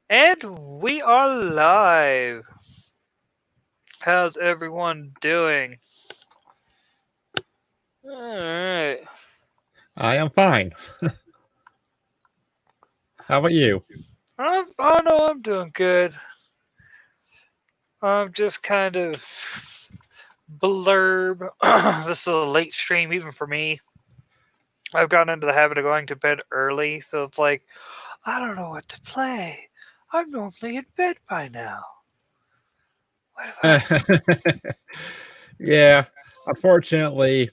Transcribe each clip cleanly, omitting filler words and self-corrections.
And we are live. How's everyone doing? Alright. I am fine. How about you? Oh no, I'm doing good. I'm just kind of blurb. This is a late stream even for me. I've gotten into the habit of going to bed early, so it's like, I don't know what to play. I'm normally in bed by now. What if I. Yeah, unfortunately,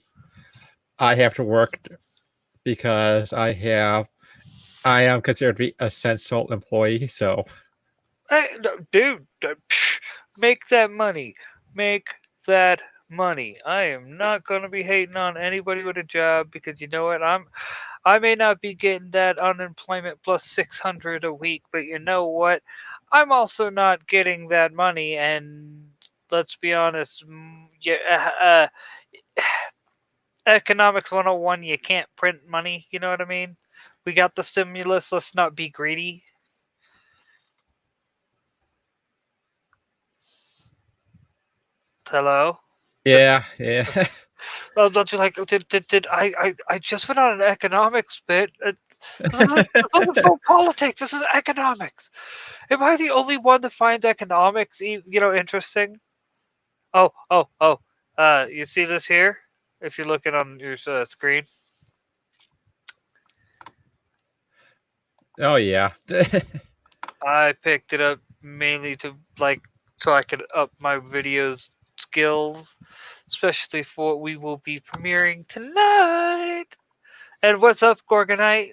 I have to work because I am considered to be a essential employee. So, Hey, no, dude, make that money. Make that money. I am not gonna be hating on anybody with a job because you know what? I may not be getting that unemployment plus 600 a week, but you know what? I'm also not getting that money, and let's be honest, yeah, economics 101, you can't print money. You know what I mean? We got the stimulus. Let's not be greedy. Hello. yeah. Oh, don't you like? Did I just went on an economics bit. This isn't politics. This is economics. Am I the only one that finds economics, interesting? Oh. You see this here? If you're looking on your screen, Oh, yeah. I picked it up mainly to so I could up my videos skills, especially for what we will be premiering tonight. And what's up, Gorgonite?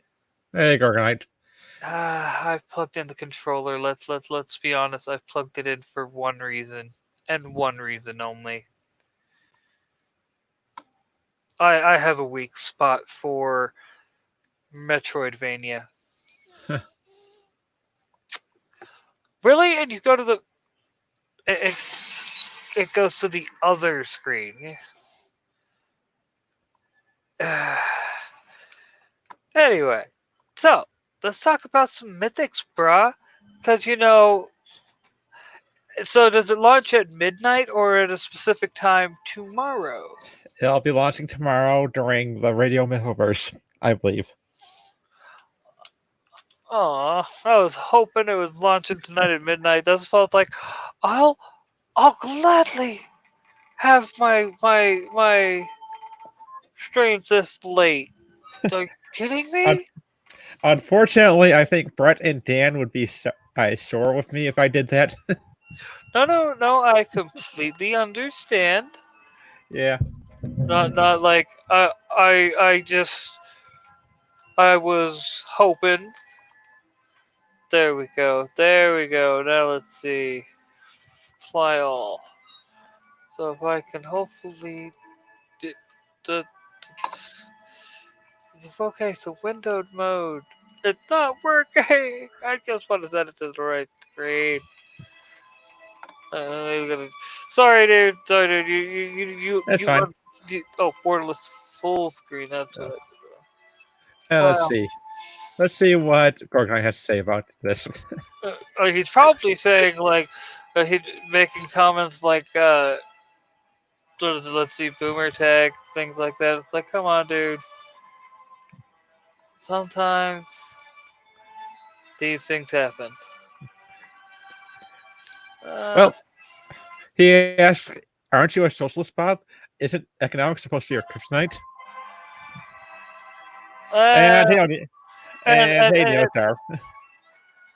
Hey, Gorgonite. I've plugged in the controller. Let's be honest. I've plugged it in for one reason, and one reason only. I have a weak spot for Metroidvania. Really? And you go to the it, it goes to the other screen. Anyway, so let's talk about some mythics, bruh. Because so does it launch at midnight or at a specific time tomorrow? It'll be launching tomorrow during the Radio Mythoverse, I believe. Aw, I was hoping it was launching tonight at midnight. That's why I was like, I'll I'll gladly have my streams this late. Are you kidding Un- me? Unfortunately, I think Brett and Dan would be sore with me if I did that. No. I completely understand. Yeah. Not like I was hoping. There we go. There we go. Now let's see. Fly all. So if I can hopefully. d- d- Okay, so windowed mode. It's not working. I just want to set it to the right screen. Uh, Sorry, dude. Sorry, dude. That's fine. Oh, borderless full screen. That's what I Uh, did. let's Well, see. Let's see what Gorgonite has to say about this. he's probably saying like, he's making comments like, let's see, boomer tag, things like that. It's like, come on, dude. Sometimes these things happen. Uh, Well, he asked, "Aren't you a socialist, Bob? Isn't economics supposed to be your kryptonite?" uh, And and, and, hey, and, Neostar.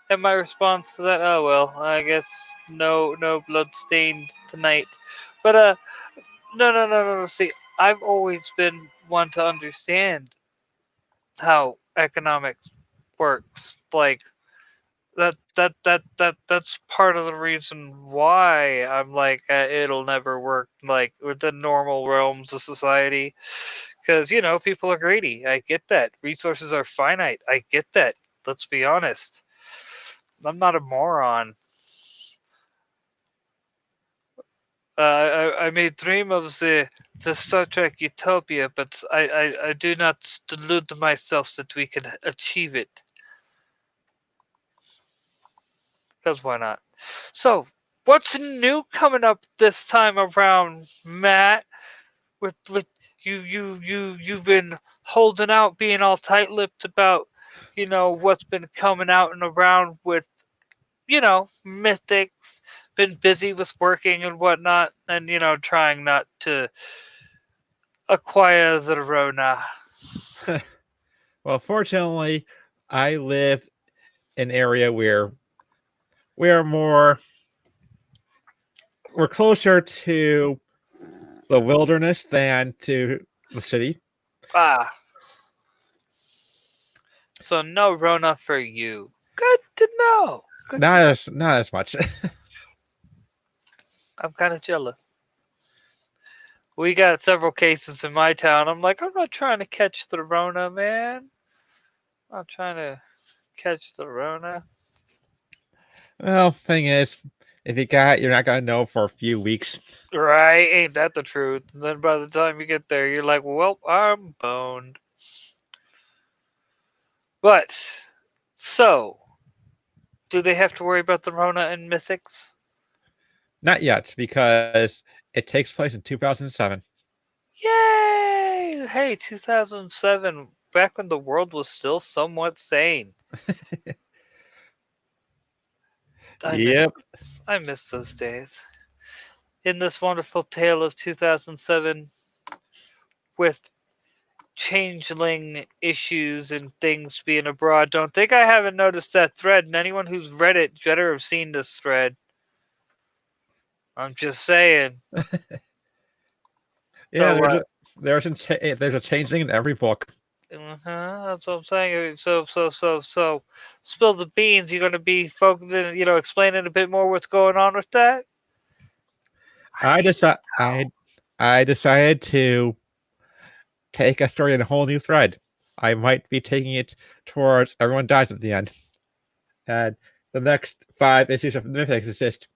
and my response to that, oh well, I guess no blood stained tonight. But no. See, I've always been one to understand how economics works. Like that's part of the reason why I'm like, it'll never work like with the normal realms of society, because people are greedy. I get that. Resources are finite. I get that. Let's be honest. I'm not a moron. I may dream of the Star Trek utopia, but I do not delude myself that we can achieve it. Because why not? So, what's new coming up this time around, Matt? With you've been holding out, being all tight-lipped about, what's been coming out and around with, Mythics. Been busy with working and whatnot, and trying not to acquire the Rona. Well, fortunately, I live in an area where we're more we're closer to the wilderness than to the city. Ah, so no Rona for you. Good to know. Good to know. Not as much. I'm kind of jealous. We got several cases in my town. I'm like, I'm not trying to catch the Rona, man. I'm not trying to catch the Rona. Well, thing is, if you got it, you're not gonna know for a few weeks. Right? Ain't that the truth? And then by the time you get there, you're like, well, I'm boned. But, so, do they have to worry about the Rona and Mythics? Not yet, because it takes place in 2007. Yay! Hey, 2007, back when the world was still somewhat sane. I miss, Yep. I miss those days. In this wonderful tale of 2007, with changeling issues and things being abroad, don't think I haven't noticed that thread, and anyone who's read it better have seen this thread. I'm just saying. Yeah, So what? there's a changeling in every book. That's what I'm saying. So, spill the beans. You're gonna be focusing, explaining a bit more what's going on with that. I I need decided I decided to take a story in a whole new thread. I might be taking it towards everyone dies at the end, and the next 5 issues of Mythics is just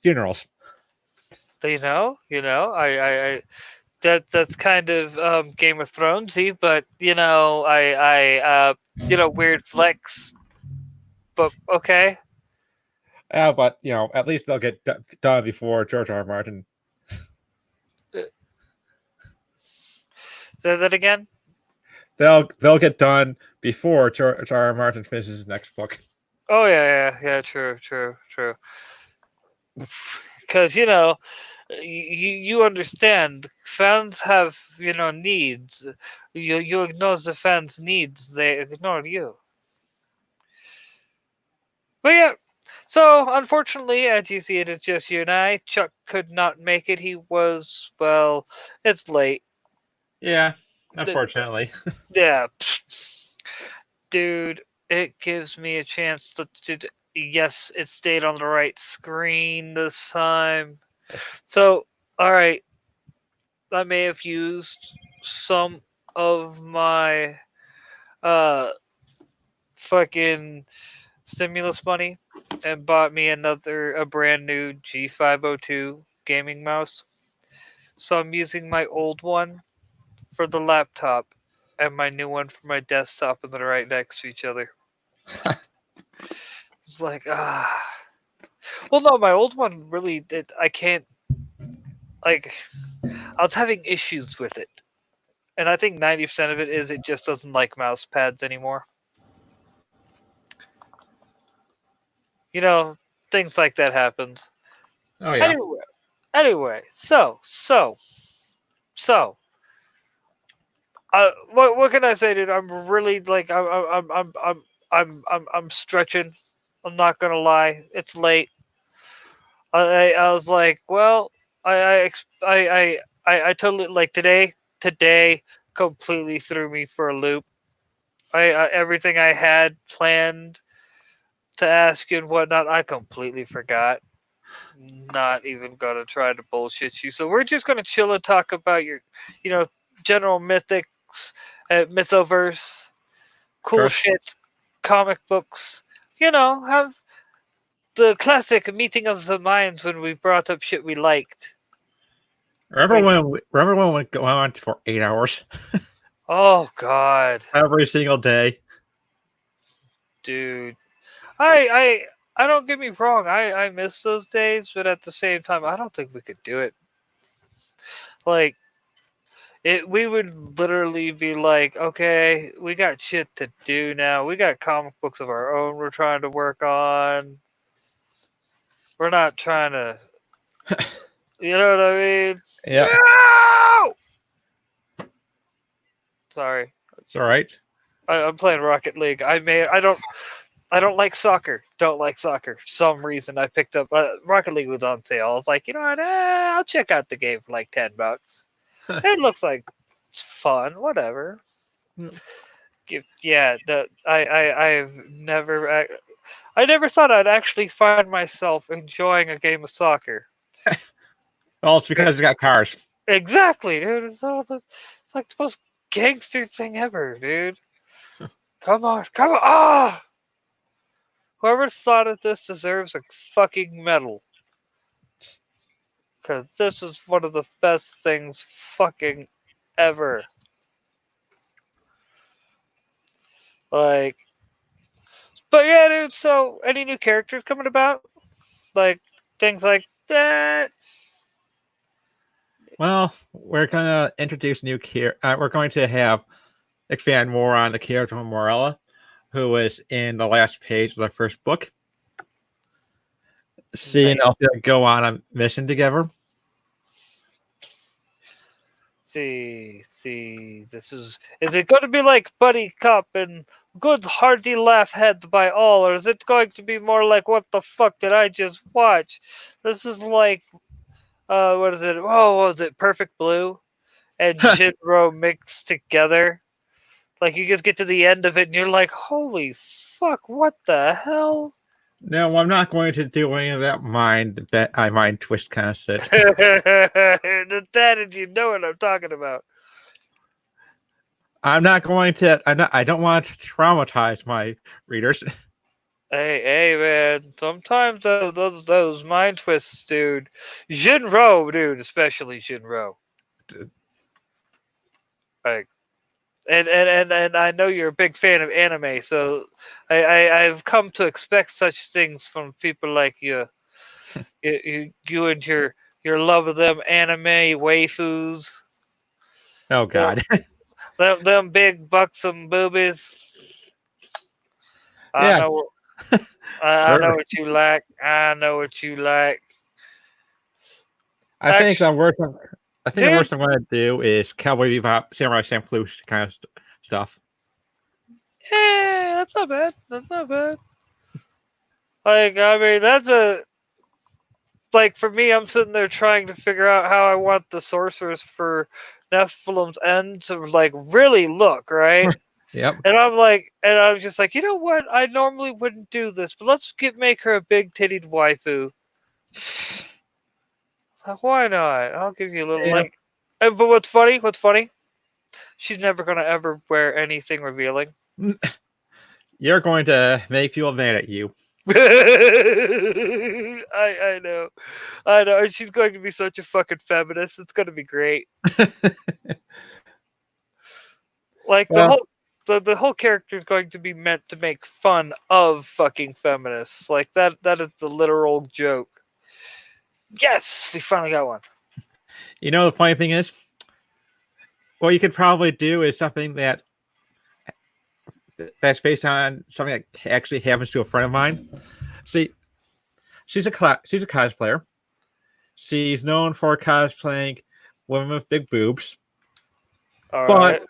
funerals. to know. I that's kind of Game of Thronesy, but weird flex. But okay, But at least they'll get done before George R. R. Martin. say that again. They'll get done before George R. R. Martin finishes his next book. Oh yeah. True, true, true. Because you understand, fans have needs. You ignore the fans' needs, they ignore you. But yeah. So unfortunately, as you see, it is just you and I. Chuck could not make it. He was, well, it's late. Yeah, D- unfortunately. Yeah, dude, it gives me a chance to. Yes, it stayed on the right screen this time. So, all right, I may have used some of my uh fucking stimulus money and bought me a brand new G502 gaming mouse. So I'm using my old one for the laptop and my new one for my desktop, and they're right next to each other. It's like, ah. Well, no, my old one really, I can't, like, I was having issues with it. And I think 90% of it is it just doesn't like mouse pads anymore. You know, things like that happens. Oh yeah. Anyway, so, what can I say, dude? I'm really like, I'm stretching. I'm not gonna lie. It's late. I was like, well, I totally like today completely threw me for a loop. Everything I had planned to ask you and whatnot, I completely forgot. Not even gonna try to bullshit you. So we're just gonna chill and talk about your, you know, general mythics, mythoverse, cool Sure. shit, comic books. Have the classic meeting of the minds when we brought up shit we liked. Wait, Remember when we went on for 8 hours oh god, every single day? dude. I I don't get me wrong. I miss those days, but at the same time, I don't think we could do it. Like it, we would literally be like, okay, we got shit to do now. We got comic books of our own. We're trying to work on. We're not trying to, you know what I mean? Yeah, No! Sorry, it's all right. I'm playing Rocket League. I don't like soccer. Don't like soccer. For some reason, I picked up Rocket League was on sale. I was like, you know what? I'll check out the game for like $10. It looks like it's fun. Whatever. Yeah, I've never I never thought I'd actually find myself enjoying a game of soccer. Well, it's because we got cars. Exactly, dude. It's like the most gangster thing ever, dude. Come on, come on! Ah! Whoever thought of this deserves a fucking medal. Cause this is one of the best things fucking ever. Like, but yeah, dude. So, any new characters coming about? Like things like that. Well, we're gonna introduce new character. We're going to have expand more on the character of Morella, who was in the last page of the first book. Seeing Man, if they'll go on a mission together. see. This is it going to be like Buddy Cop and good hearty laugh had by all, or is it going to be more like what the fuck did I just watch? This is like what is it? Oh, what was it? Perfect Blue and Jinro mixed together. Like you just get to the end of it and you're like, holy fuck, what the hell? No, I'm not going to do any of that mind twist kind of shit. That and you know what I'm talking about. I'm not going to. I don't want to traumatize my readers. Hey, man. Sometimes those mind twists, dude. Jinro, dude, especially Jinro. Like, and I know you're a big fan of anime, so I've come to expect such things from people like you. You and your love of them anime waifus. Oh Them, God. them big buxom boobies. I Yeah, know I know sure. what you like. I know what you like. I think Actually, the worst. I think the dude, worst I'm going to do is Cowboy Bebop, Samurai Champloo kind of stuff. yeah, that's not bad. That's not bad. Like, I mean, that's a like for me. I'm sitting there trying to figure out how I want the sorceress for Nephilim's end to like really look right. Yep. And I'm like, and I'm just like, you know what? I normally wouldn't do this, but let's make her a big tittied waifu. Like, why not? I'll give you a little Yep. like. But what's funny? What's funny? She's never gonna ever wear anything revealing. You're going to make people mad at you. I know, I know. And she's going to be such a fucking feminist. It's gonna be great. Like Well, the whole character is going to be meant to make fun of fucking feminists. Like that is the literal joke. Yes, we finally got one. you know the funny thing is, what you could probably do is something that's based on something that actually happens to a friend of mine. See, she's a cosplayer. She's known for cosplaying women with big boobs, All but right.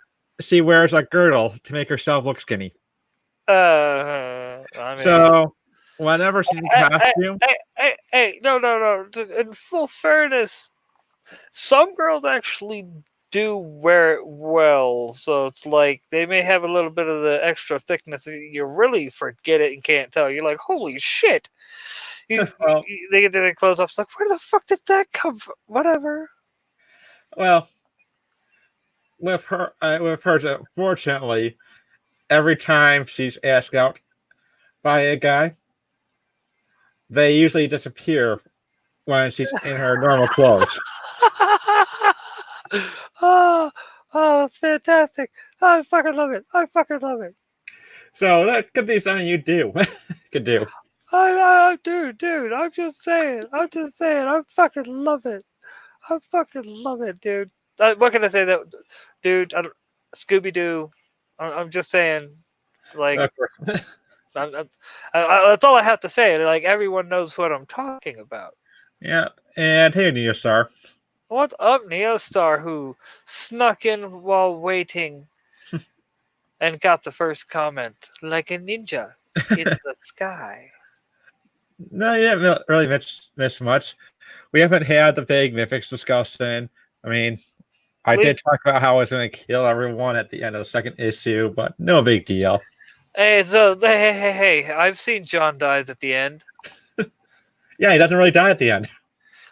she wears a girdle to make herself look skinny. I mean, So whenever she's in hey, hey, costume, no. In full fairness, some girls actually do wear it well, so it's like they may have a little bit of the extra thickness. You really forget it and can't tell. You're like, holy shit! well, They get their clothes off. It's like, where the fuck did that come from? Whatever. well, with hers, unfortunately, every time she's asked out by a guy, they usually disappear when she's in her normal clothes. oh, that's fantastic! I fucking love it. I fucking love it. So that could be something you do. Could do. Dude, I'm just saying. I fucking love it. I fucking love it, dude. What can I say? That, dude, Scooby Doo. I'm just saying. Like, Of course. I'm, that's all I have to say. Like, everyone knows what I'm talking about. Yeah, and hey, Neostar. What's up, Neostar, who snuck in while waiting and got the first comment, like a ninja in the sky. No, you didn't really miss much. We haven't had the big Mythics discussion. I mean, I We did talk about how I was going to kill everyone at the end of the second issue, but no big deal. Hey, so hey! I've seen John dies at the end. Yeah, he doesn't really die at the end.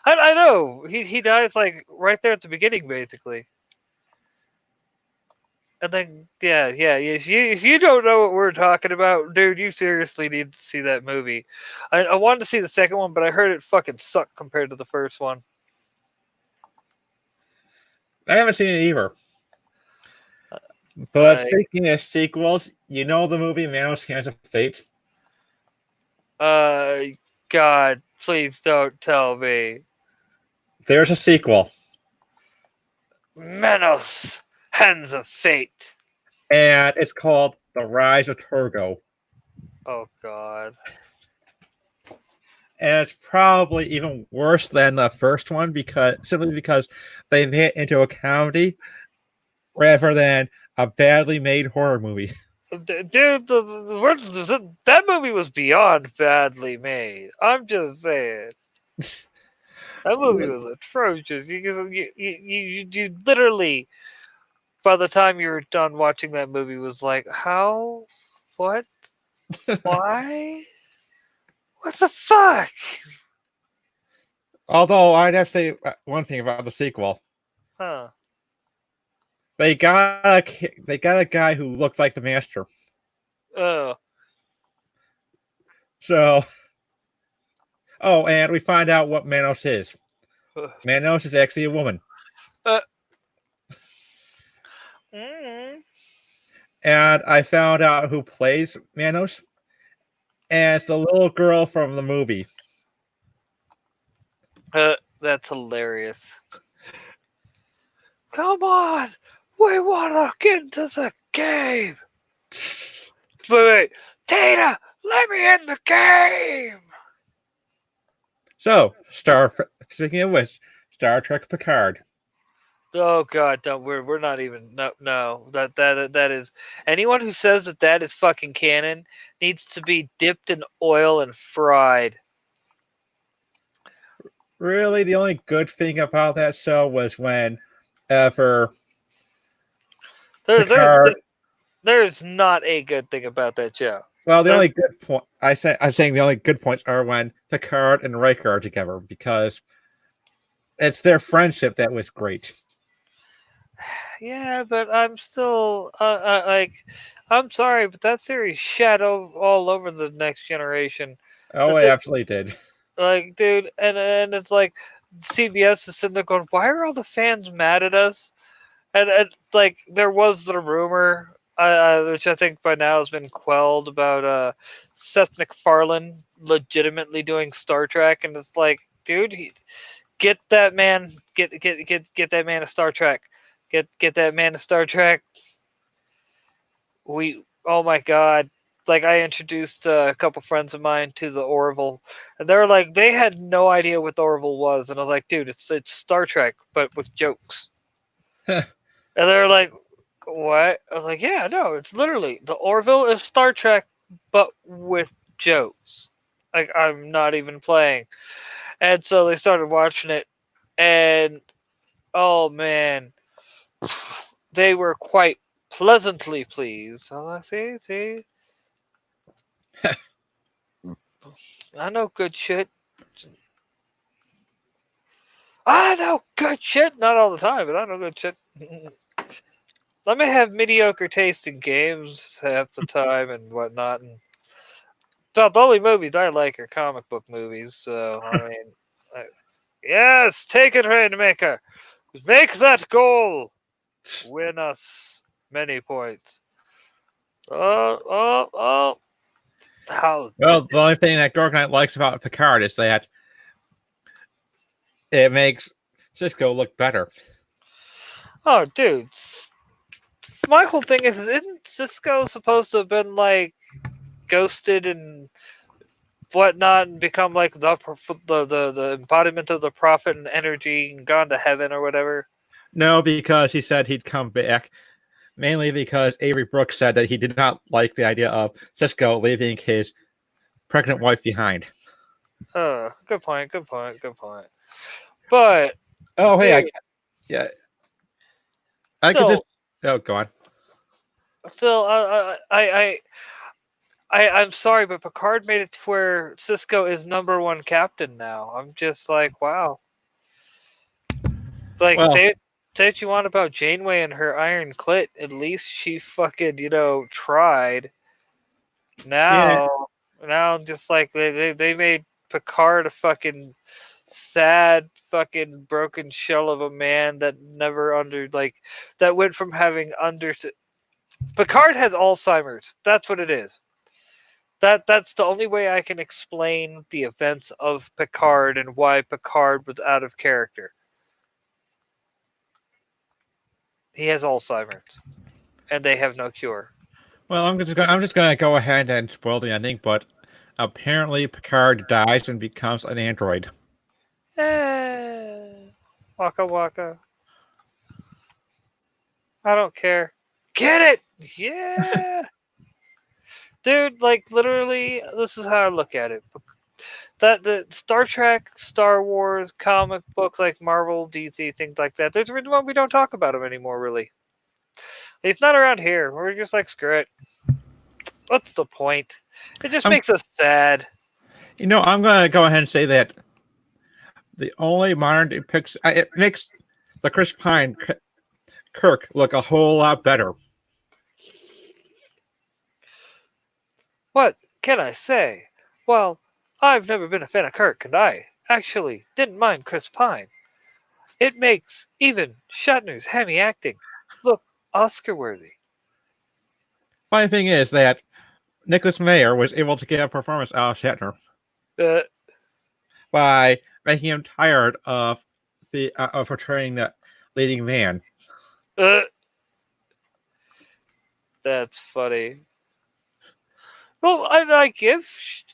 I know he dies like right there at the beginning, basically. And then if you don't know what we're talking about, dude, you seriously need to see that movie. I wanted to see the second one, but I heard it fucking sucked compared to the first one. I haven't seen it either. But Like, speaking of sequels, you know the movie Manos Hands of Fate? uh, God, please don't tell me. There's a sequel, Menos, Hands of Fate. and it's called The Rise of Turgo. Oh God. And it's probably even worse than the first one because they made it into a comedy rather than a badly made horror movie. Dude, that movie was beyond badly made. I'm just saying. That movie was atrocious. You literally, by the time you were done watching that movie, was like, how? What? Why? What the fuck? Although I'd have to say one thing about the sequel: Huh. they got a guy who looked like the master. Oh. So, oh, and we find out what Manos is. Manos is actually a woman, Uh, mm, and I found out who plays Manos, and it's the little girl from the movie. that's hilarious. Come on! We wanna get into the game! Wait. Tata! Let me in the game! So, speaking of which, Star Trek Picard. Oh God, no, we're not even no. That is anyone who says that that is fucking canon needs to be dipped in oil and fried. Really, the only good thing about that show was when, for There, there, Picard. there's not a good thing about that show. Well, the There, only good point I'm saying the only good points are when Picard and Riker are together because it's their friendship that was great. yeah, but I'm still like, I'm sorry, but that series shat all over the Next Generation. Oh, That's it it, absolutely did. like, dude, and it's like CBS is sitting there going, why are all the fans mad at us? And like there was the rumor, which I think by now has been quelled, about Seth MacFarlane legitimately doing Star Trek, and it's like, dude, get that man, get that man a Star Trek, get that man a Star Trek. Oh my god. Like I introduced a couple friends of mine to the Orville, and they're like they had no idea what the Orville was, and I was like, dude, it's Star Trek but with jokes. And they're like, what? I was like, yeah, no, it's literally the Orville is Star Trek, but with jokes. Like I'm not even playing. And so they started watching it, and oh man, they were quite pleasantly pleased. I was like, see, I know good shit. I know good shit. Not all the time, but I know good shit. Let me have mediocre taste in games half the time and whatnot, and the only movies I like are comic book movies. So I mean, I, yes, take it, Rainmaker. Make that goal. Win us many points. Oh. How? Well, the only thing that Gorgonite likes about Picard is that it makes Cisco look better. Oh, dude. My whole thing is, isn't Cisco supposed to have been like ghosted and whatnot, and become like the embodiment of the prophet and energy, and gone to heaven or whatever? No, because he said he'd come back, mainly because Avery Brooks said that he did not like the idea of Cisco leaving his pregnant wife behind. Good point. Good point. Good point. But Oh, hey, dude, yeah, I could just. still, Oh, go on. still, I'm sorry, but Picard made it to where Cisco is number one captain now. I'm just like, wow. Like, Well, say what you want about Janeway and her iron clit. At least she fucking, tried. yeah. Now, just like they made Picard a fucking sad, fucking broken shell of a man that never that went from having Picard has Alzheimer's. That's what it is. That's the only way I can explain the events of Picard and why Picard was out of character. He has Alzheimer's, and they have no cure. Well, I'm just gonna go ahead and spoil the ending, but apparently Picard dies and becomes an android. Eh, waka waka. I don't care. Get it? Yeah. Dude, like literally, this is how I look at it. That the Star Trek, Star Wars, comic books like Marvel, DC, things like that. There's a reason why we don't talk about them anymore. Really, it's not around here. We're just like screw it. What's the point? It just I'm, makes us sad. I'm gonna go ahead and say that the only modern depicts it makes the Chris Pine Kirk look a whole lot better. What can I say? Well, I've never been a fan of Kirk, and I actually didn't mind Chris Pine. It makes even Shatner's hammy acting look Oscar worthy. Funny thing is that Nicholas Mayer was able to get a performance out of Shatner Uh, by making him tired of the of portraying the leading man. uh, that's funny. Well, I give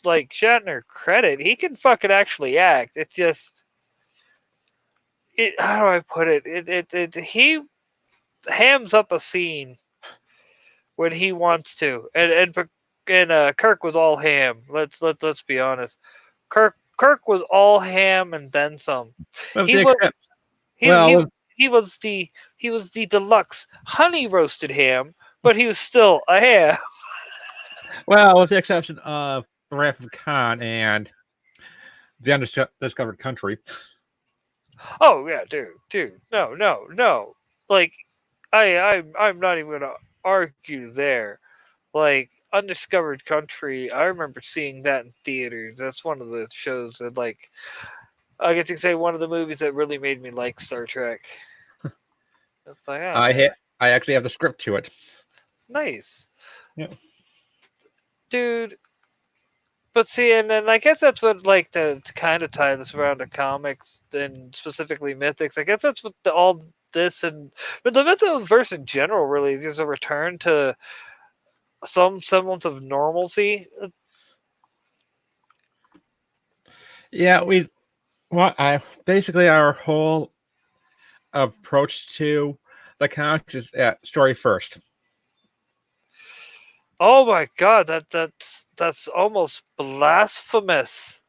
like Shatner credit. He can fucking actually act. It's just, how do I put it? He hams up a scene when he wants to, and Kirk was all ham. Let's be honest. Kirk was all ham and then some. With He the was except, he well, he with, he was the deluxe honey roasted ham, but he was still a ham. with the exception of the Wrath of Khan and the Undiscovered Country. Oh yeah, dude, no. Like I'm not even gonna argue there. Like Undiscovered Country, I remember seeing that in theaters. That's one of the shows that I get to say one of the movies that really made me like Star Trek. It's like, oh man, I actually have the script to it. nice, Yeah. dude. But see, and then I guess that's what like to kind of tie this around to comics and specifically mythics. I guess that's what all this and but the mythiverse in general really is just a return to some semblance of normalcy. Yeah, we well, I basically our whole approach to the comics is story first. Oh my god, that's almost blasphemous,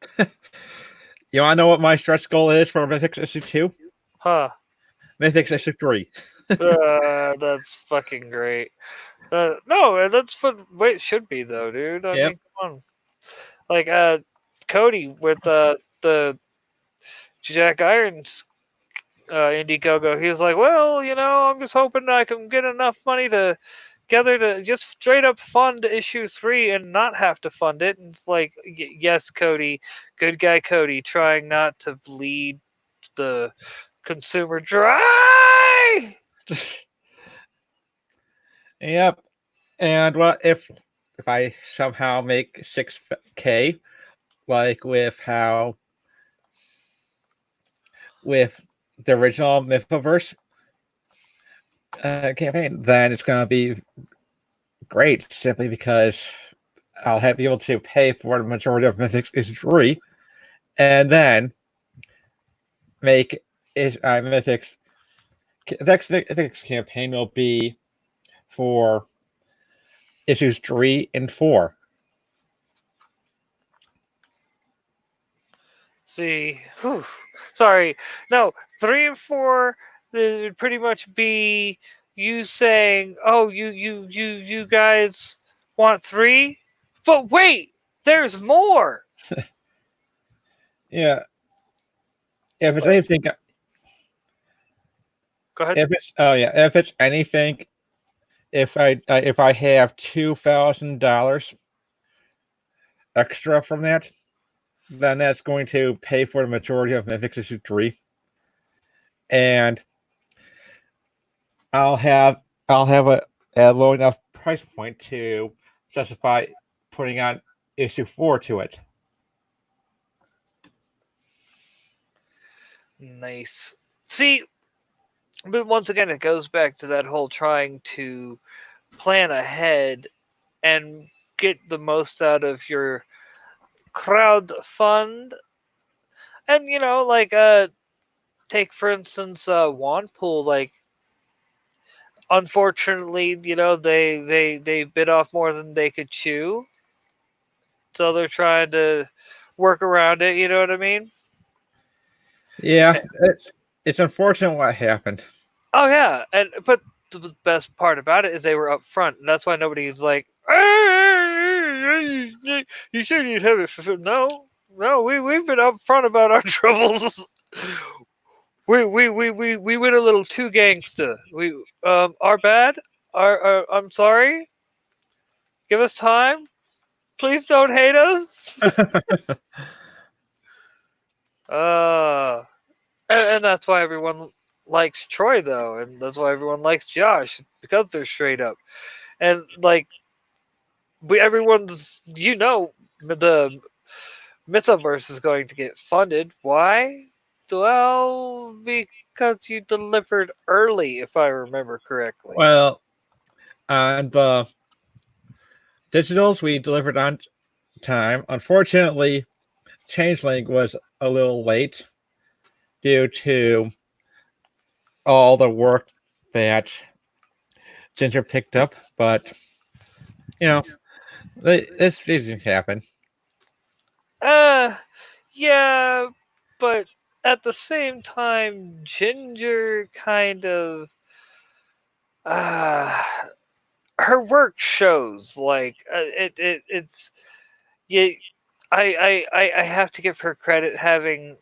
You want to know what my stretch goal is for Mythics issue 2? huh? Mythics issue 3. That's fucking great. No, that's what it should be though, dude. I Yep. mean, come on. Like Cody with the Jack Irons Indiegogo, he was like, well, I'm just hoping I can get enough money together to just straight up fund issue 3 and not have to fund it. And it's like, yes, Cody, good guy Cody, trying not to bleed the consumer dry. Yep. And what if if I somehow make 6K, like with the original Mythoverse campaign, then it's gonna be great. Simply because I'll be able to pay for the majority of Mythic's is and then make Mythic's Mythic's campaign will be for issues 3 and 4. See, whew, sorry. No, 3 and 4. It would pretty much be you saying, "Oh, you guys want three?" But wait, there's more. Yeah, if it's Wait, anything, go ahead. if it's anything, if I have $2,000 extra from that, then that's going to pay for the majority of Mythics issue 3, and I'll have a low enough price point to justify putting on issue 4 to it. Nice. See, but once again, it goes back to that whole trying to plan ahead and get the most out of your crowd fund. And like take for instance Wanpool, like unfortunately, they bit off more than they could chew, so they're trying to work around it. You know what I mean? Yeah, it's unfortunate what happened. Oh yeah, and but the best part about it is they were up front, and that's why nobody's like, "Hey, you shouldn't have it." No, no, we've been up front about our troubles. We went a little too gangsta. We our bad. Our I'm sorry. Give us time. Please don't hate us. Uh, and that's why everyone likes Troy though, and that's why everyone likes Josh because they're straight up. And like everyone's, the Mythoverse is going to get funded. Why? Well, because you delivered early, if I remember correctly. Well, on the digitals we delivered on time. Unfortunately, Changeling was a little late due to all the work that Ginger picked up, but you know, these things happen. Uh, yeah, but at the same time, Ginger kind of, uh, her work shows. Like, it's, yeah, I have to give her credit having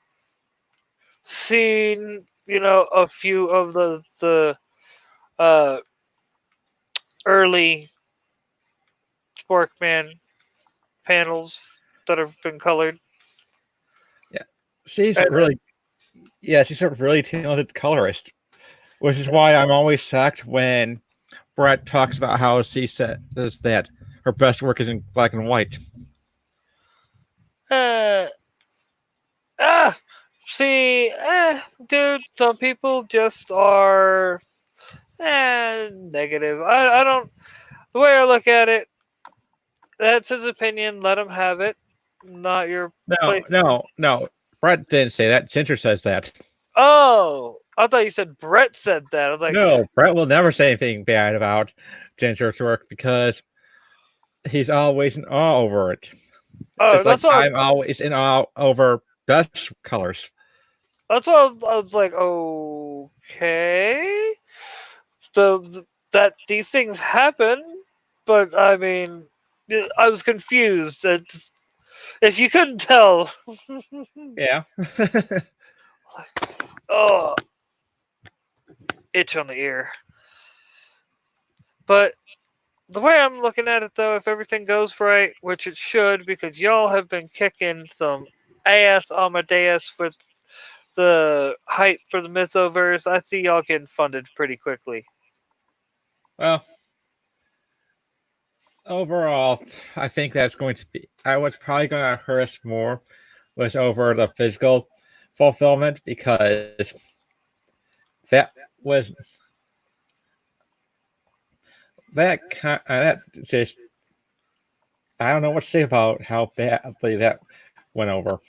seen, a few of the uh, early Sporkman panels that have been colored. Yeah, she's And, really she's a really talented colorist, which is why I'm always shocked when Brett talks about how she says that her best work is in black and white. uh, ah, see, dude, some people just are negative. I don't. The way I look at it, that's his opinion. Let him have it. Not your No, place. no, no. Brett didn't say that. Ginger says that. Oh, I thought you said Brett said that. I was like, No, Brett will never say anything bad about Ginger's work because he's always in awe over it. oh, Just like I'm always in awe over best colors. that's what I was like. Okay, so that these things happen, but I mean, I was confused. If you couldn't tell, Yeah. oh, itch on the ear. But the way I'm looking at it, though, if everything goes right, which it should, because y'all have been kicking some ass Amadeus with the hype for the Mythoverse, I see y'all getting funded pretty quickly. Well, overall, I think that's going to be. I was probably going to hurt us more was over the physical fulfillment because that was that just I don't know what to say about how badly that went over.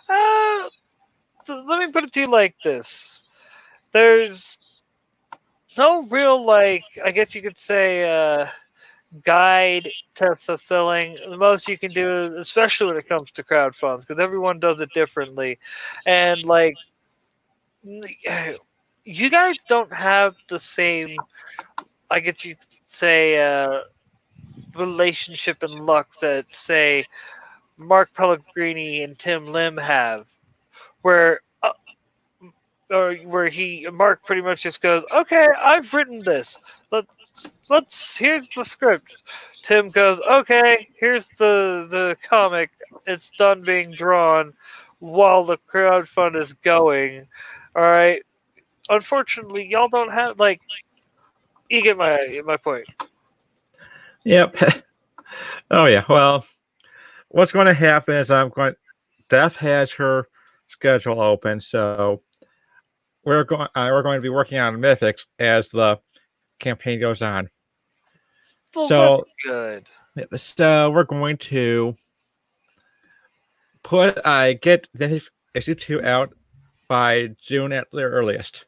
Uh, Let me put it to you like this: there's no real, like, I guess you could say, guide to fulfilling. The most you can do, especially when it comes to crowd funds, because everyone does it differently, and like, you guys don't have the same, I guess you could say, relationship and luck that, say, Mark Pellegrini and Tim Lim have, where or where he Mark pretty much just goes, "Okay, I've written this. Let here's the script." Tim goes, "Okay, here's the comic. It's done being drawn while the crowdfund is going." All right. Unfortunately, y'all don't have, like, you get my point. Yep. Oh yeah. Well, what's going to happen is I'm going. Def has her schedule open, so we're going to be working on Mythics as the campaign goes on. Well, that's So good. we're going to put I get this issue 2 out by June at the earliest.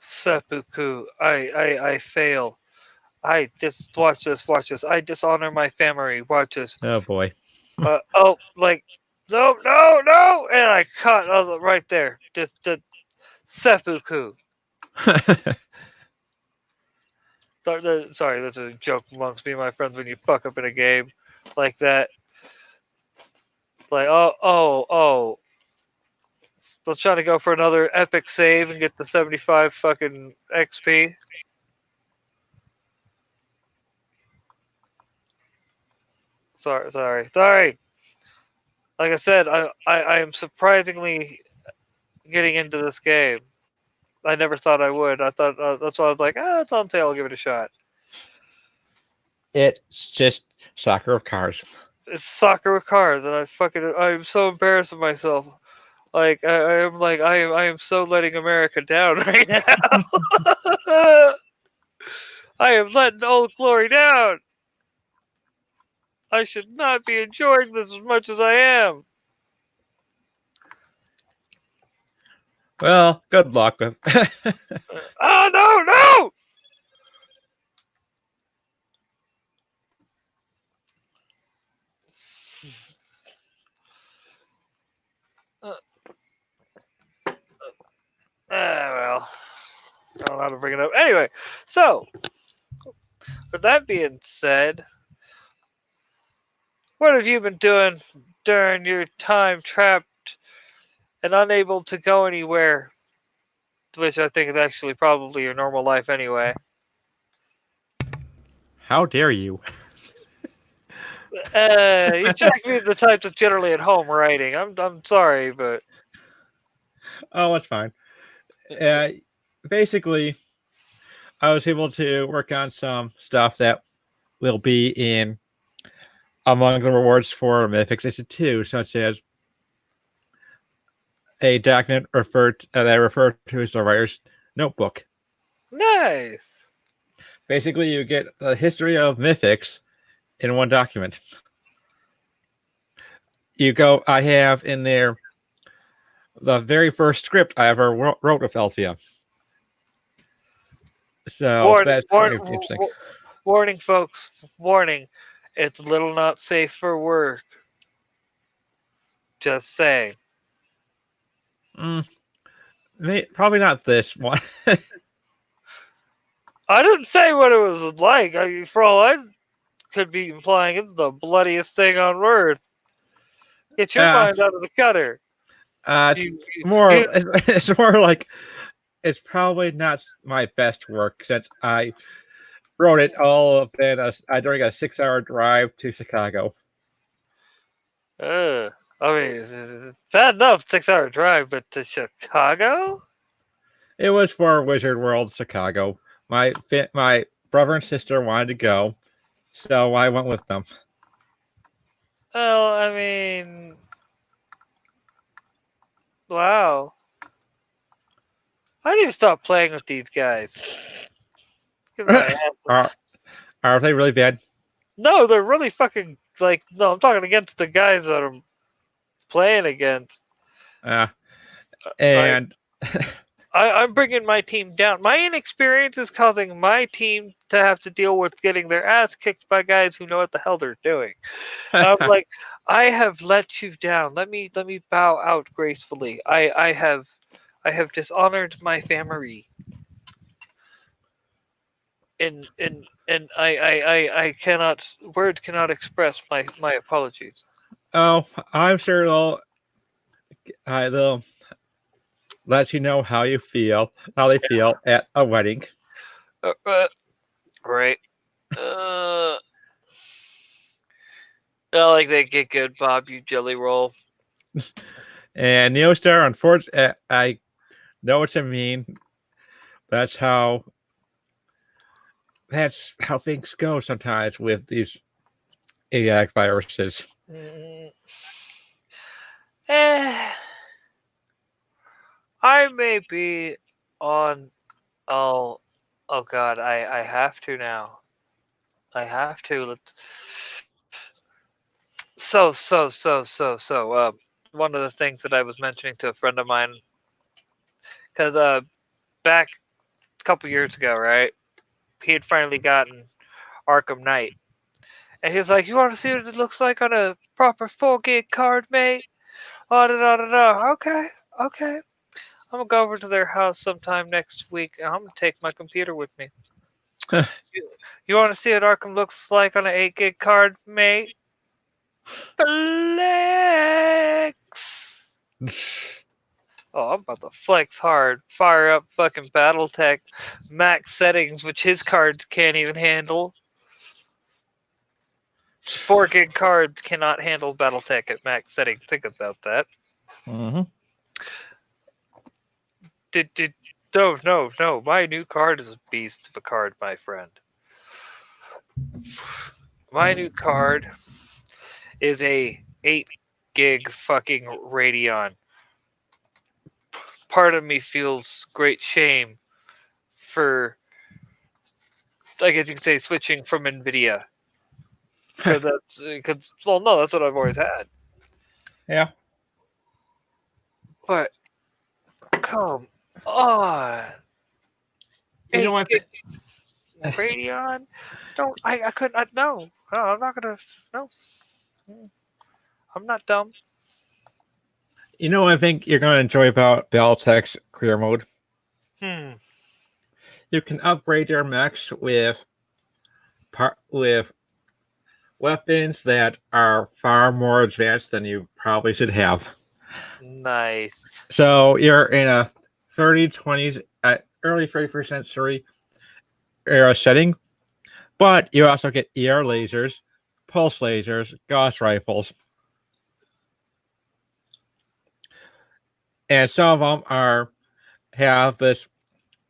Seppuku, I fail. I just watch this, watch this. I dishonor my family. Watch this. Oh boy. Oh, like, no, no, no, and I cut. I was right there. Just seppuku. Sorry, that's a joke amongst me and my friends when you fuck up in a game like that. Like, oh. Let's try to go for another epic save and get the 75 fucking XP. Sorry. Like I said, I am surprisingly getting into this game. I never thought I would. I thought that's why I was like, it's on sale. I'll give it a shot. It's just soccer of cars. It's soccer with cars, and I'm so embarrassed of myself. Like, I am so letting America down right now. I am letting Old Glory down. I should not be enjoying this as much as I am. Well, good luck with. Oh no! Uh, well, I don't know how to bring it up. Anyway, so with that being said, what have you been doing during your time trapped and unable to go anywhere? Which I think is actually probably your normal life anyway. How dare you? You strike me as the type that's generally at home writing. I'm sorry, but Oh, that's fine. Uh, Basically, I was able to work on some stuff that will be in among the rewards for Mythics Issue 2, such as a document that I refer to as the writer's notebook. nice. Basically, you get the history of Mythics in one document. I have in there the very first script I ever wrote with Althea. So Warning, that's warn, pretty interesting. warning, folks. Warning. It's a little not safe for work. Just saying. Mm, probably not this one. I didn't say what it was like. For all I could be implying, it's the bloodiest thing on earth. Get your uh, mind out of the gutter. it's You, you, more. you It's more like it's probably not my best work since I wrote it all during a 6-hour drive to Chicago. I mean, it's bad enough 6 hour drive, but to Chicago? It was for Wizard World Chicago. My brother and sister wanted to go, So I went with them. Well, I mean, wow. I need to stop playing with these guys. Get my ass. are are they really bad? No, they're really fucking like. No, I'm talking against the guys that I'm playing against. Uh, Like, and I'm bringing my team down. My inexperience is causing my team to have to deal with getting their ass kicked by guys who know what the hell they're doing. I'm like, I have let you down. Let me bow out gracefully. I have dishonored my family. And I cannot, words cannot express my apologies. oh, I'm sure they'll let you know how they feel at a wedding. Uh, uh, right. Uh, I like that. Get good, Bob. You jelly roll. And Neostar, unfortunately, I know what you mean. That's how that's how things go sometimes with these idiotic viruses. Mm, eh, I may be on. Oh, oh God. I have to now. I have to. So. One of the things that I was mentioning to a friend of mine, because back a couple years ago, right? He had finally gotten Arkham Knight, and he was like, "You want to see what it looks like on a proper 4 gig card, mate?" Oh, da da da da. Okay, okay. I'm gonna go over to their house sometime next week, and I'm gonna take my computer with me. You want to see what Arkham looks like on an 8 gig card, mate? Flex. Oh, I'm about to flex hard. Fire up fucking BattleTech max settings, which his cards can't even handle. 4 gig cards cannot handle BattleTech at max setting. Think about that. Mm-hmm. Did no. My new card is a beast of a card, my friend. My new card is a 8 gig fucking Radeon. Part of me feels great shame for, I guess you could say, switching from Nvidia, because well, no, that's what I've always had. Yeah. But come on, You know eight what? gig Radeon. Don't I couldn't. No, no, I'm not gonna. No, I'm not dumb. You know what I think you're going to enjoy about Battletech's career mode? Hmm. You can upgrade your mechs with weapons that are far more advanced than you probably should have. Nice. So you're in a 3020s early 31st century era setting, but you also get ER lasers, pulse lasers, Gauss rifles, and some of them have the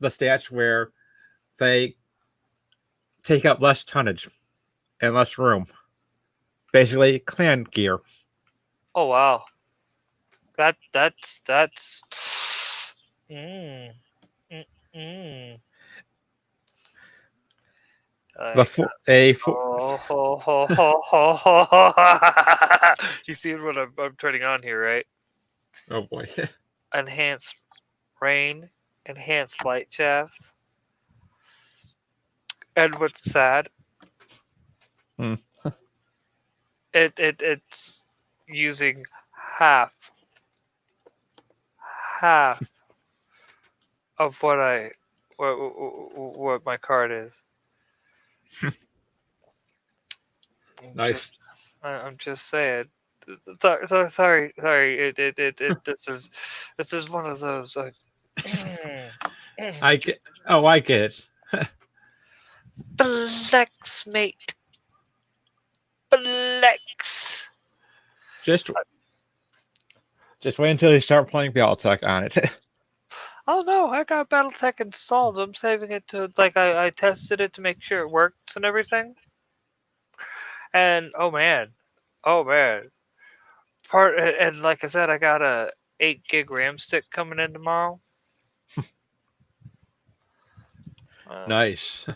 stats where they take up less tonnage and less room. Basically, clan gear. Oh wow. That's. Mm, mm, mm. The Like, a oh, ho, ho, ho, ho, ho, ho. You see what I'm turning on here, right? oh boy. Enhanced rain, enhanced light shafts. And what's sad, Hmm. it's using half half of what my card is. I'm Nice. just I'm just saying. Sorry. This is one of those. Mm, I mm. get. Oh, I get it. Flex, mate. Flex. Just just wait until you start playing Battletech on it. Oh no, I got BattleTech installed. I'm saving it to, like, I tested it to make sure it works and everything. And oh man, and like I said, I got a 8 gig RAM stick coming in tomorrow. Uh Nice.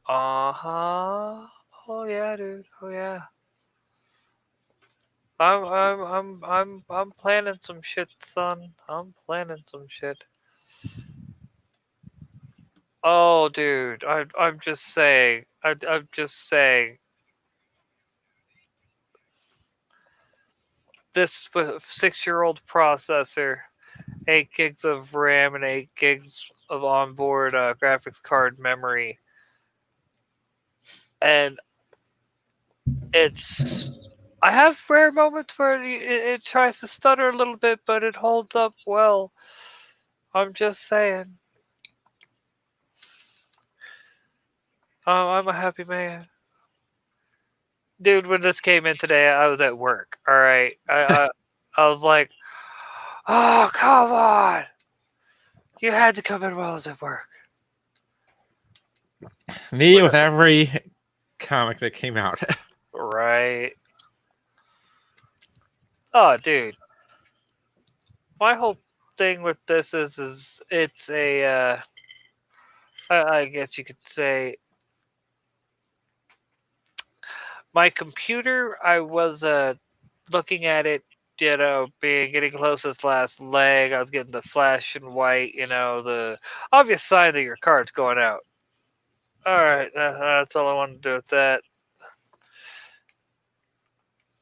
huh. Oh yeah, dude. Oh yeah. I'm planning some shit, son. I'm planning some shit. Oh, dude. I'm just saying. I'm just saying. This 6-year-old processor, 8 gigs of RAM and 8 gigs of onboard graphics card memory, and it's. I have rare moments where it tries to stutter a little bit, but it holds up well. I'm just saying. I'm a happy man. Dude, when this came in today, I was at work. All right, I was like, oh come on, you had to come in while I was at work. Me with every comic that came out. Right. Oh, dude, my whole thing with this is it's a I guess you could say my computer. I was looking at it, being getting close to its last leg. I was getting the flash and white, the obvious sign that your card's going out. All right, that's all I wanted to do with that.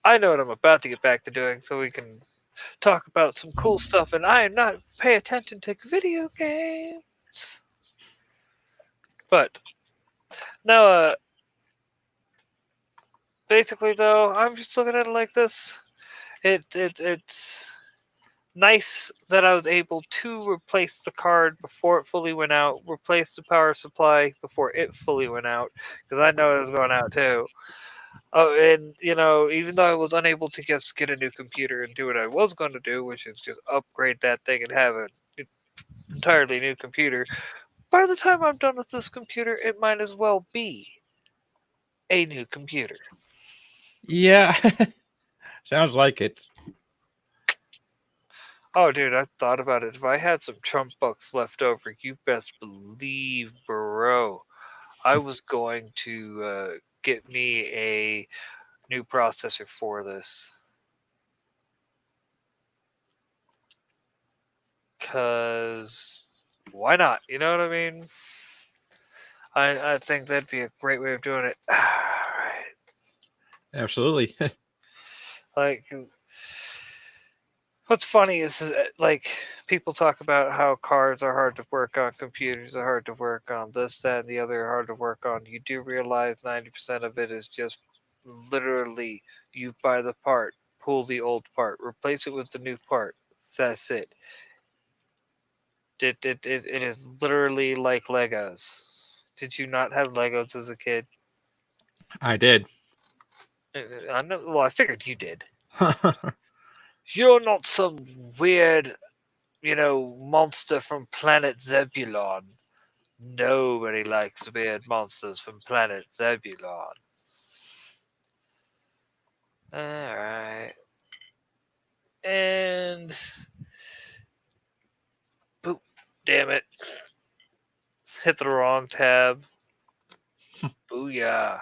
I know what I'm about to get back to doing, so we can talk about some cool stuff, and I am not pay attention to video games. But no, basically though, I'm just looking at it like this. It's nice that I was able to replace the card before it fully went out, replace the power supply before it fully went out, because I know it was going out too. Oh, and even though I was unable to just get a new computer and do what I was going to do, which is just upgrade that thing and have an entirely new computer, by the time I'm done with this computer, it might as well be a new computer. Yeah, sounds like it. Oh, dude, I thought about it. If I had some Trump bucks left over, you best believe, bro, I was going to get me a new processor for this. Cause why not? You know what I mean? I think that'd be a great way of doing it. Right. Absolutely. Like, what's funny is like people talk about how cars are hard to work on, computers are hard to work on, this, that, and the other are hard to work on. You do realize 90% of it is just literally you buy the part, pull the old part, replace it with the new part. That's it. It is literally like Legos. Did you not have Legos as a kid? I did. I know. Well, I figured you did. You're not some weird, monster from planet Zebulon. Nobody likes weird monsters from planet Zebulon. Alright. And. Boop. Damn it. Hit the wrong tab. Booyah.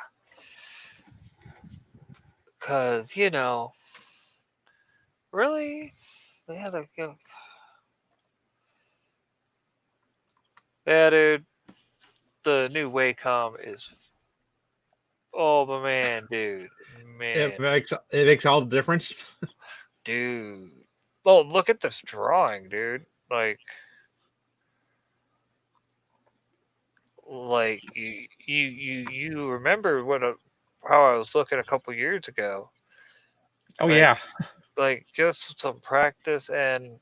Because, really? Yeah, yeah, dude. The new Wacom is. Oh, my man, dude. it Man. makes it makes all the difference. Dude. Oh, look at this drawing, dude. Like you remember how I was looking a couple years ago. Oh Like yeah. just some practice and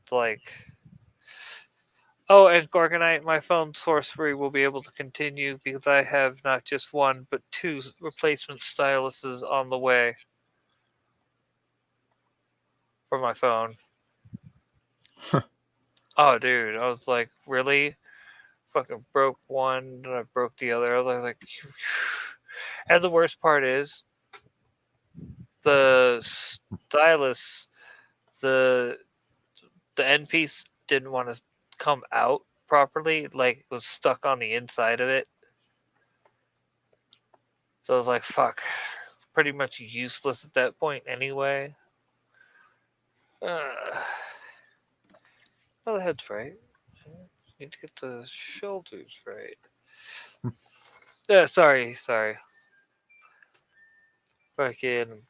oh, and Gorgonite, my phone sorcery will be able to continue because I have not just one but two replacement styluses on the way for my phone. Oh, dude, I was like, really? Fucking broke one, then I broke the other. I was like, and the worst part is, the stylus, the the end piece didn't want to come out properly, like it was stuck on the inside of it. So I was like, fuck, pretty much useless at that point anyway. Oh, the head's right. Need to get the shoulders right. Yeah, sorry. Fucking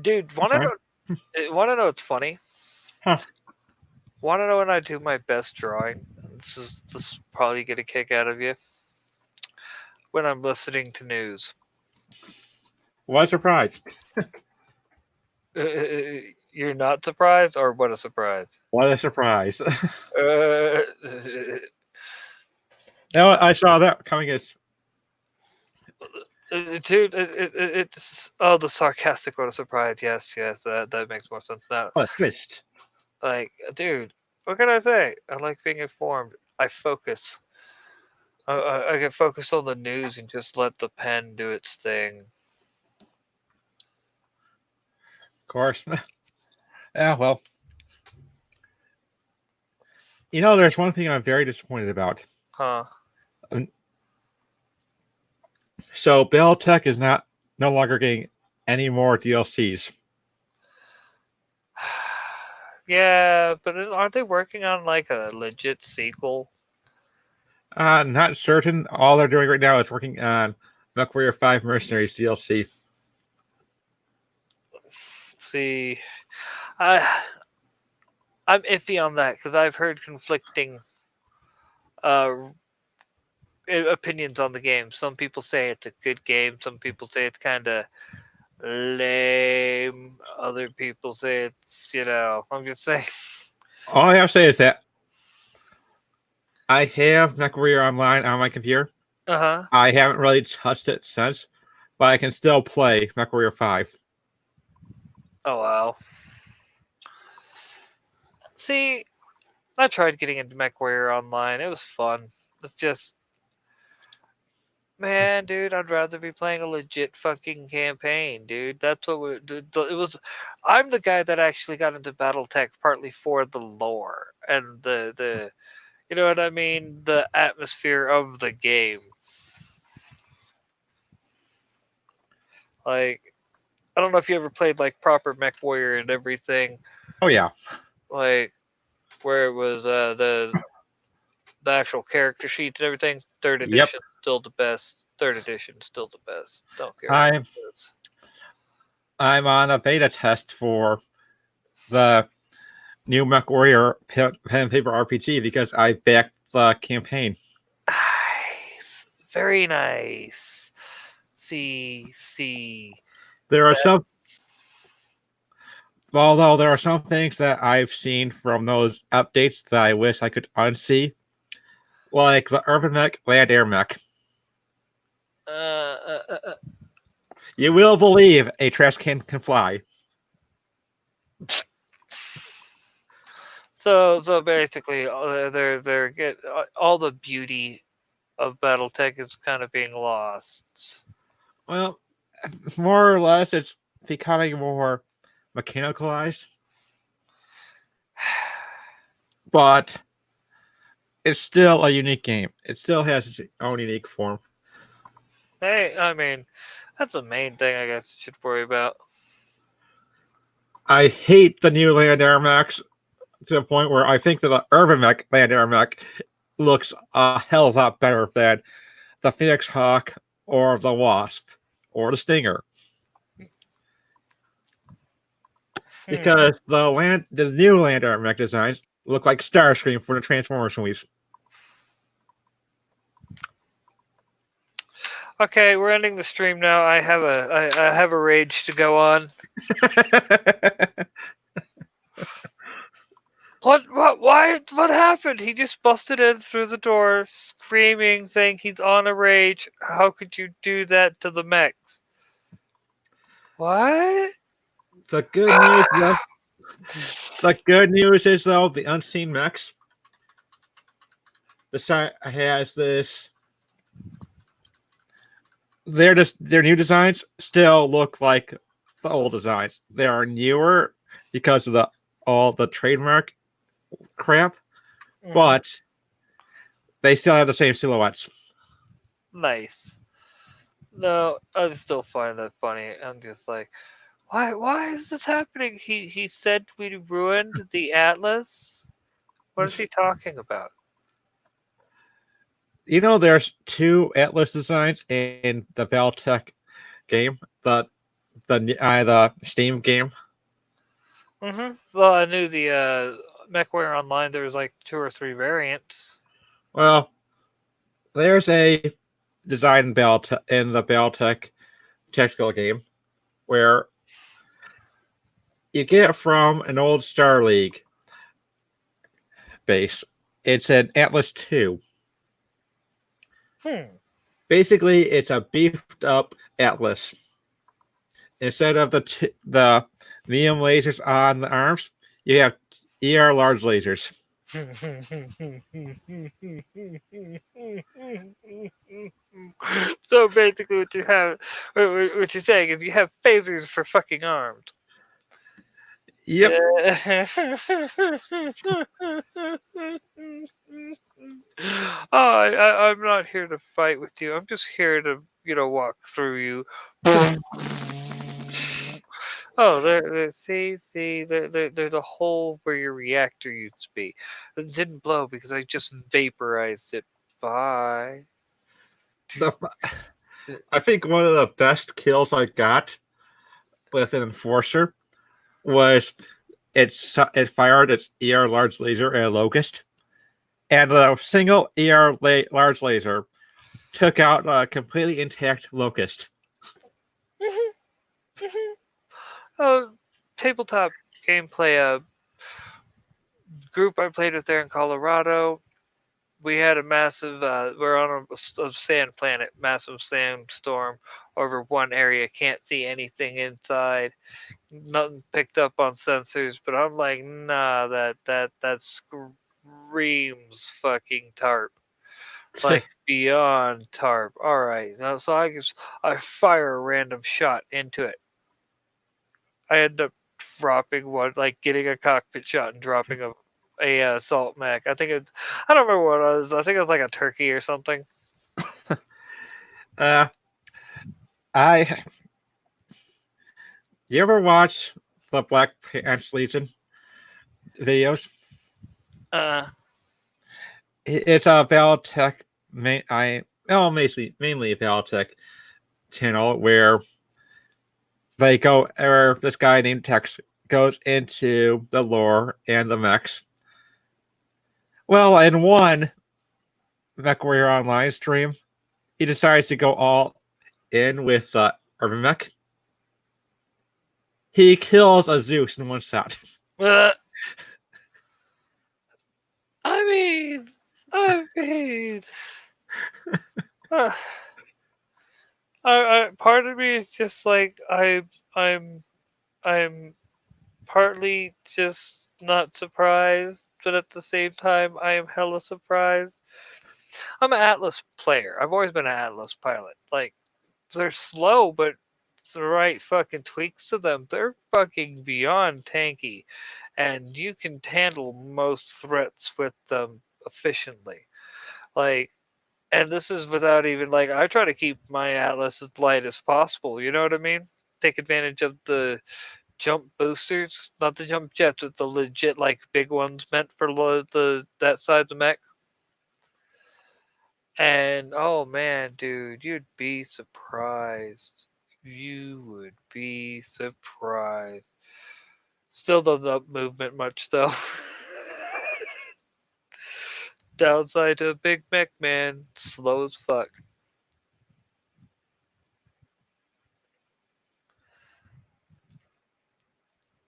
dude, I'm sorry. wanna know what's funny? Huh. Wanna know when I do my best drawing? This is probably get a kick out of you. When I'm listening to news. What a surprise. You're not surprised, or what a surprise? What a surprise. Uh, Now I saw that coming as dude, it's oh the sarcastic what a surprise. Yes, that makes more sense now. a twist. Like, dude, what can I say? I like being informed. I focus. I get focused on the news and just let the pen do its thing. Of course. Yeah, well. There's one thing I'm very disappointed about. Huh. So Battletech is no longer getting any more DLCs. Yeah, but aren't they working on like a legit sequel? Not certain. All they're doing right now is working on MechWarrior 5 Mercenaries DLC. See, I I'm iffy on that because I've heard conflicting uh opinions on the game. Some people say it's a good game. Some people say it's kind of lame. Other people say it's, I'm just saying. All I have to say is that I have MechWarrior Online on my computer. Uh huh. I haven't really touched it since, but I can still play MechWarrior 5. Oh wow. See, I tried getting into MechWarrior Online. It was fun. It's just, man, dude, I'd rather be playing a legit fucking campaign, dude. That's what it was. I'm the guy that actually got into BattleTech partly for the lore and the you know what I mean, the atmosphere of the game. Like, I don't know if you ever played like proper Mech Warrior and everything, Oh, yeah. like where it was the actual character sheets and everything. Third Yep. edition still the best. Third edition still the best. Don't care what I'm it is. I'm on a beta test for the new MechWarrior pen and paper RPG because I backed the campaign. Nice, very nice. See. There are That, some, although there are some things that I've seen from those updates that I wish I could unsee, like the Urban Mech Land Air Mech. uh, uh, uh, uh, You will believe a trash can fly. so basically, they're get all the beauty of BattleTech is kind of being lost. Well, more or less, it's becoming more mechanicalized, but it's still a unique game. It still has its own unique form. Hey, I mean, that's the main thing I guess you should worry about. I hate the new Land Air Mechs to the point where I think that the Urban Mech Land Air Mech looks a hell of a lot better than the Phoenix Hawk or the Wasp or the Stinger. Hmm. Because the new Land Air Mech designs look like Starscream for the Transformers movies. Okay, we're ending the stream now. I have a rage to go on. What happened? He just busted in through the door, screaming, saying he's on a rage. How could you do that to the mechs? What? the good news, though, the good news is though the Unseen Mechs, the site has this. Their new designs still look like the old designs. They are newer because of the all the trademark crap, Hmm. but they still have the same silhouettes. Nice. No, I still find that funny. I'm just like, why is this happening? He said we ruined the Atlas. What is he talking about? You know, there's two Atlas designs in the Valtech game, the Steam game. Well, I knew the MechWare Online. There was like two or three variants. Well, there's a design in the Valtech technical game where you get it from an old Star League base. It's an Atlas 2. Hmm. Basically, it's a beefed up Atlas. Instead of the medium lasers on the arms, you have large lasers. So basically, what you're saying is you have phasers for fucking arms. Yep. I'm not here to fight with you. I'm just here to, walk through you. Oh, see, there's a hole where your reactor used to be. It didn't blow because I just vaporized it. Bye. The, I think one of the best kills I got with an enforcer was it fired its large laser at a locust, and a single large laser took out a completely intact locust. Mhm, mhm. Oh, tabletop gameplay. Group I played with there in Colorado. We had a massive. We're on a sand planet, massive sandstorm over one area. Can't see anything inside. Nothing picked up on sensors. But I'm like, nah, that screams fucking tarp. Like beyond tarp. All right, so I fire a random shot into it. I end up dropping one, like getting a cockpit shot and dropping a assault mech. I don't remember what it was. I think it was like a turkey or something. uh, I You ever watch the Black Pants Legion videos? Uh, It's a Valtech mainly a Valtech channel where where this guy named Tex goes into the lore and the mechs. Well, in one Mech Warrior Online stream, he decides to go all in with Urban Mech. He kills a Zeus in one shot. uh, I mean, I mean, uh, part of me is just like I'm, I'm partly just not surprised, but at the same time, I am hella surprised. I'm an Atlas player. I've always been an Atlas pilot. Like, they're slow, but the right fucking tweaks to them, they're fucking beyond tanky, and you can handle most threats with them efficiently. Like, and this is without even like I try to keep my Atlas as light as possible. You know what I mean? Take advantage of the jump boosters, not the jump jets, but the legit like big ones meant for the that side of the mech. And oh man, dude, you'd be surprised. You would be surprised. Still doesn't up movement much though. Downside to a big mech, man, slow as fuck.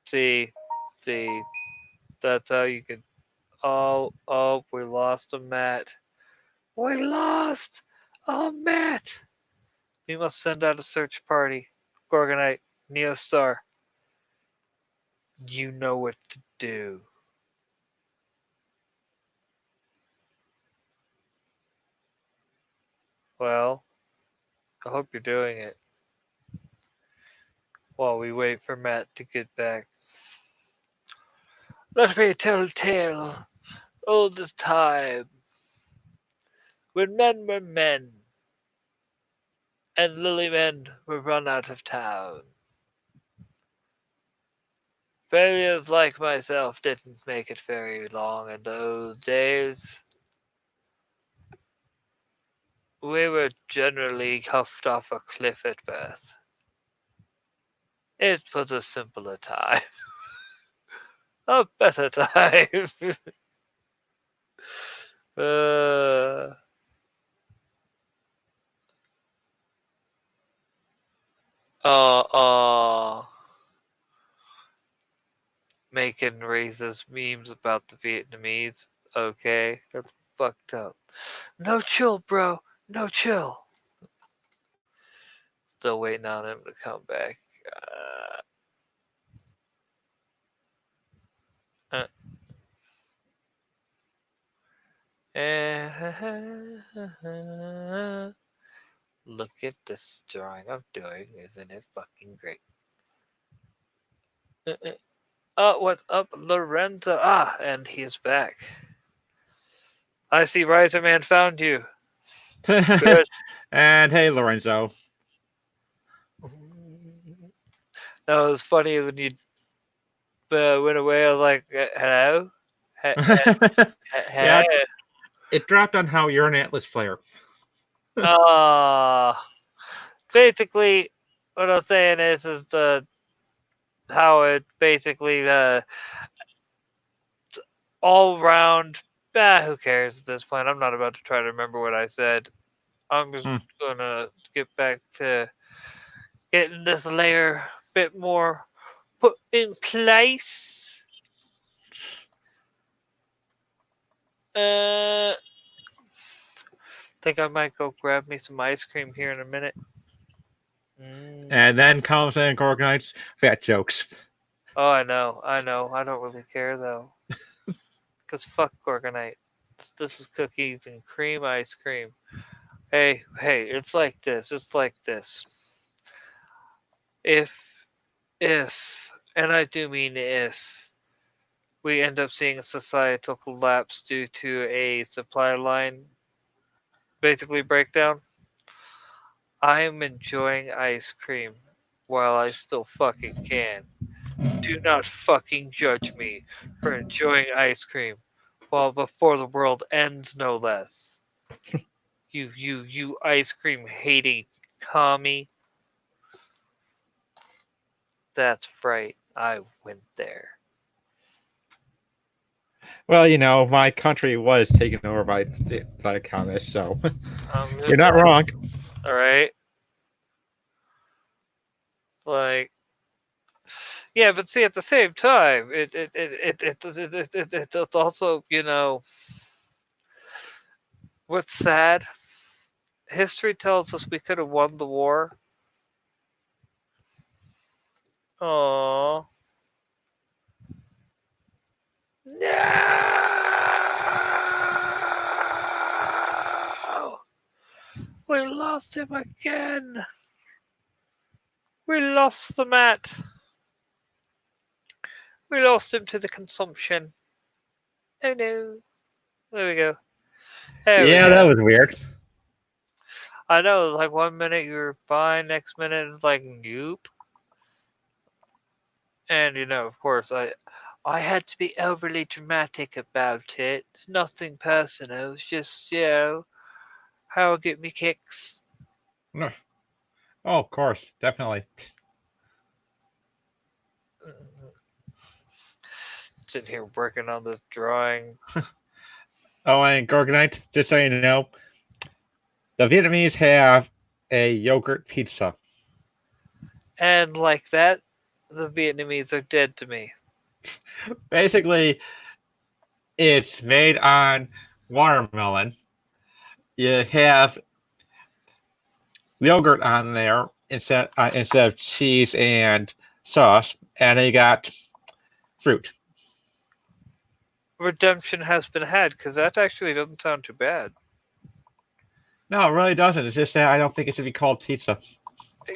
See, see, that's how you could. Oh, we lost a Matt. We lost a Matt. We must send out a search party. Gorgonite, Neostar, you know what to do. Well, I hope you're doing it. while we wait for Matt to get back. Let me tell a tale old as time, when men were men, and lily men were run out of town. Failures like myself didn't make it very long in those days. We were generally huffed off a cliff at birth. It was a simpler time, a better time. uh, uh, uh, Making racist memes about the Vietnamese. Okay, that's fucked up. No chill, bro. No chill. Still waiting on him to come back. Uh, Look at this drawing I'm doing. Isn't it fucking great? Uh, uh, Oh, what's up, Lorenzo? Ah, and he is back. I see Riser Man found you. Good. And hey, Lorenzo. That was funny when you went away. I was like, hello? Yeah, Hey. it dropped on how you're an Atlas player. Uh, Basically, what I'm saying is the how it basically all round. Who cares at this point? I'm not about to try to remember what I said. I'm just Hmm. gonna get back to getting this layer a bit more put in place. Think I might go grab me some ice cream here in a minute. And then comes in Gorgonites fat jokes. Oh, I know. I don't really care though, cause fuck Gorgonite. This is cookies and cream ice cream. Hey, it's like this. It's like this. If, and I do mean if, we end up seeing a societal collapse due to a supply line basically breakdown, I'm enjoying ice cream while I still fucking can. Do not fucking judge me for enjoying ice cream while before the world ends, no less. You ice cream hating commie. That's right. I went there. Well, my country was taken over by communists, so I'm you're just not wrong. all right. Like, yeah, but see, at the same time, it's also, what's sad. History tells us we could have won the war. Oh no! We lost him again. We lost the Matt. We lost him to the consumption. Oh no! There we go. There we Yeah, that go. was weird. I know. Like 1 minute you're fine, next minute it's like nope. And of course, I had to be overly dramatic about it. It's nothing personal. It's just how I get me kicks. No. Oh, of course, definitely. Sitting here working on this drawing. Oh, and Gorgonite, just so you know, the Vietnamese have a yogurt pizza. And like that, the Vietnamese are dead to me. Basically, it's made on watermelon. You have yogurt on there instead of cheese and sauce, and then you got fruit. Redemption has been had because that actually doesn't sound too bad. No, it really doesn't. It's just that I don't think it should be called pizza.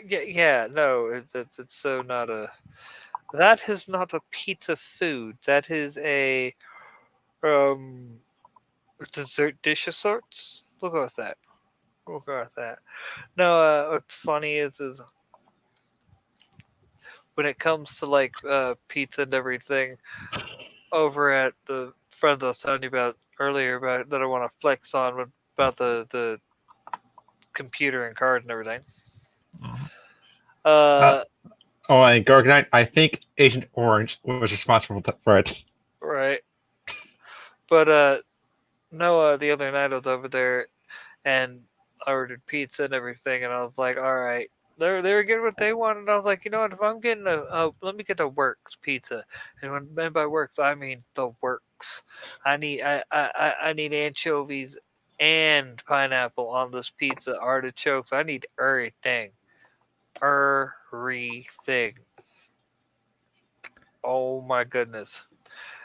Yeah, no, it's so not a. That is not a pizza food. That is a um dessert dish of sorts. We'll go with that. We'll go with that. No, what's funny is when it comes to like pizza and everything, over at the friends I was telling you about earlier about that I want to flex on about the computer and card and everything. Uh, Uh, oh, and Gorgonite, I think Agent Orange was responsible for it. right. But no, the other night I was over there and I ordered pizza and everything, and I was like, all right. They were getting what they wanted. And I was like, you know what? If I'm getting let me get a Works pizza, and by Works I mean the Works. I need anchovies and pineapple on this pizza, artichokes. I need everything. Oh my goodness!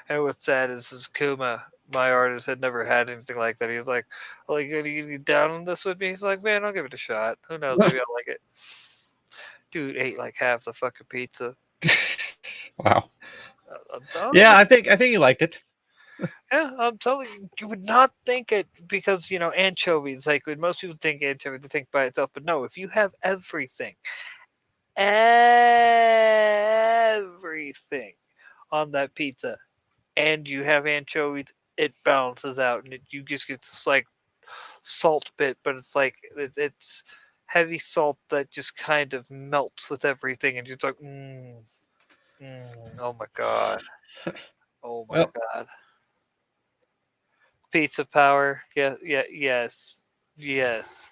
And what's sad is Kuma, my artist, had never had anything like that. He was like, are you down on this with me? He's like, man, I'll give it a shot. Who knows? Maybe I'll like it. Dude ate like half the fucking pizza. Wow. I'm telling Yeah, you. I think he liked it. Yeah, I'm telling you, you would not think it because anchovies. Like when most people think anchovies, they think by itself. But no, if you have everything on that pizza, and you have anchovies, it balances out, and you just get this like salt bit, but it's like it's heavy salt that just kind of melts with everything, and you're like, oh my god, oh my Well, god, pizza power, yeah, yeah, yes, yes.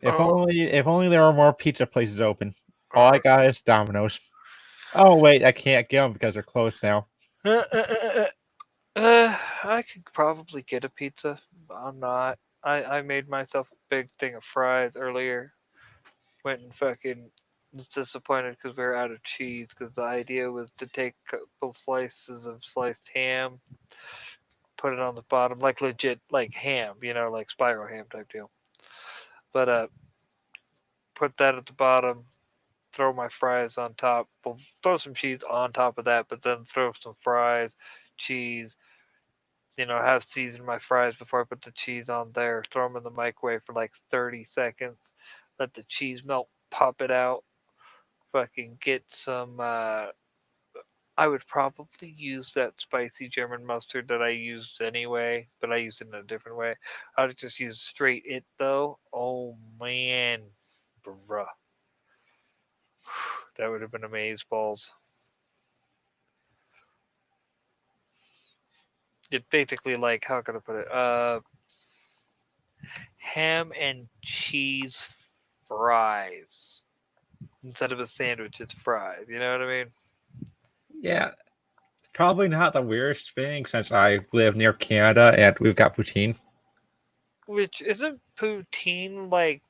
Oh, if only there were more pizza places open. All I uh, got is Domino's. Oh wait, I can't get them because they're closed now. uh, uh, uh, uh, I could probably get a pizza. But I'm not. I made myself a big thing of fries earlier. Went and fucking was disappointed because we were out of cheese. Because the idea was to take a couple slices of sliced ham, put it on the bottom, like legit, like ham, like spiral ham type deal. But put that at the bottom, throw my fries on top. Well, throw some cheese on top of that, but then throw some fries, cheese. Have seasoned my fries before I put the cheese on there. Throw them in the microwave for like 30 seconds. Let the cheese melt. Pop it out. Fucking get some. I would probably use that spicy German mustard that I used anyway, but I used it in a different way. I would just use straight it though. Oh man, bruh, that would have been amaze balls. It basically like how can I put it? Ham and cheese fries instead of a sandwich. It's fries. You know what I mean? Yeah, it's probably not the weirdest thing since I live near Canada and we've got poutine. Which isn't poutine like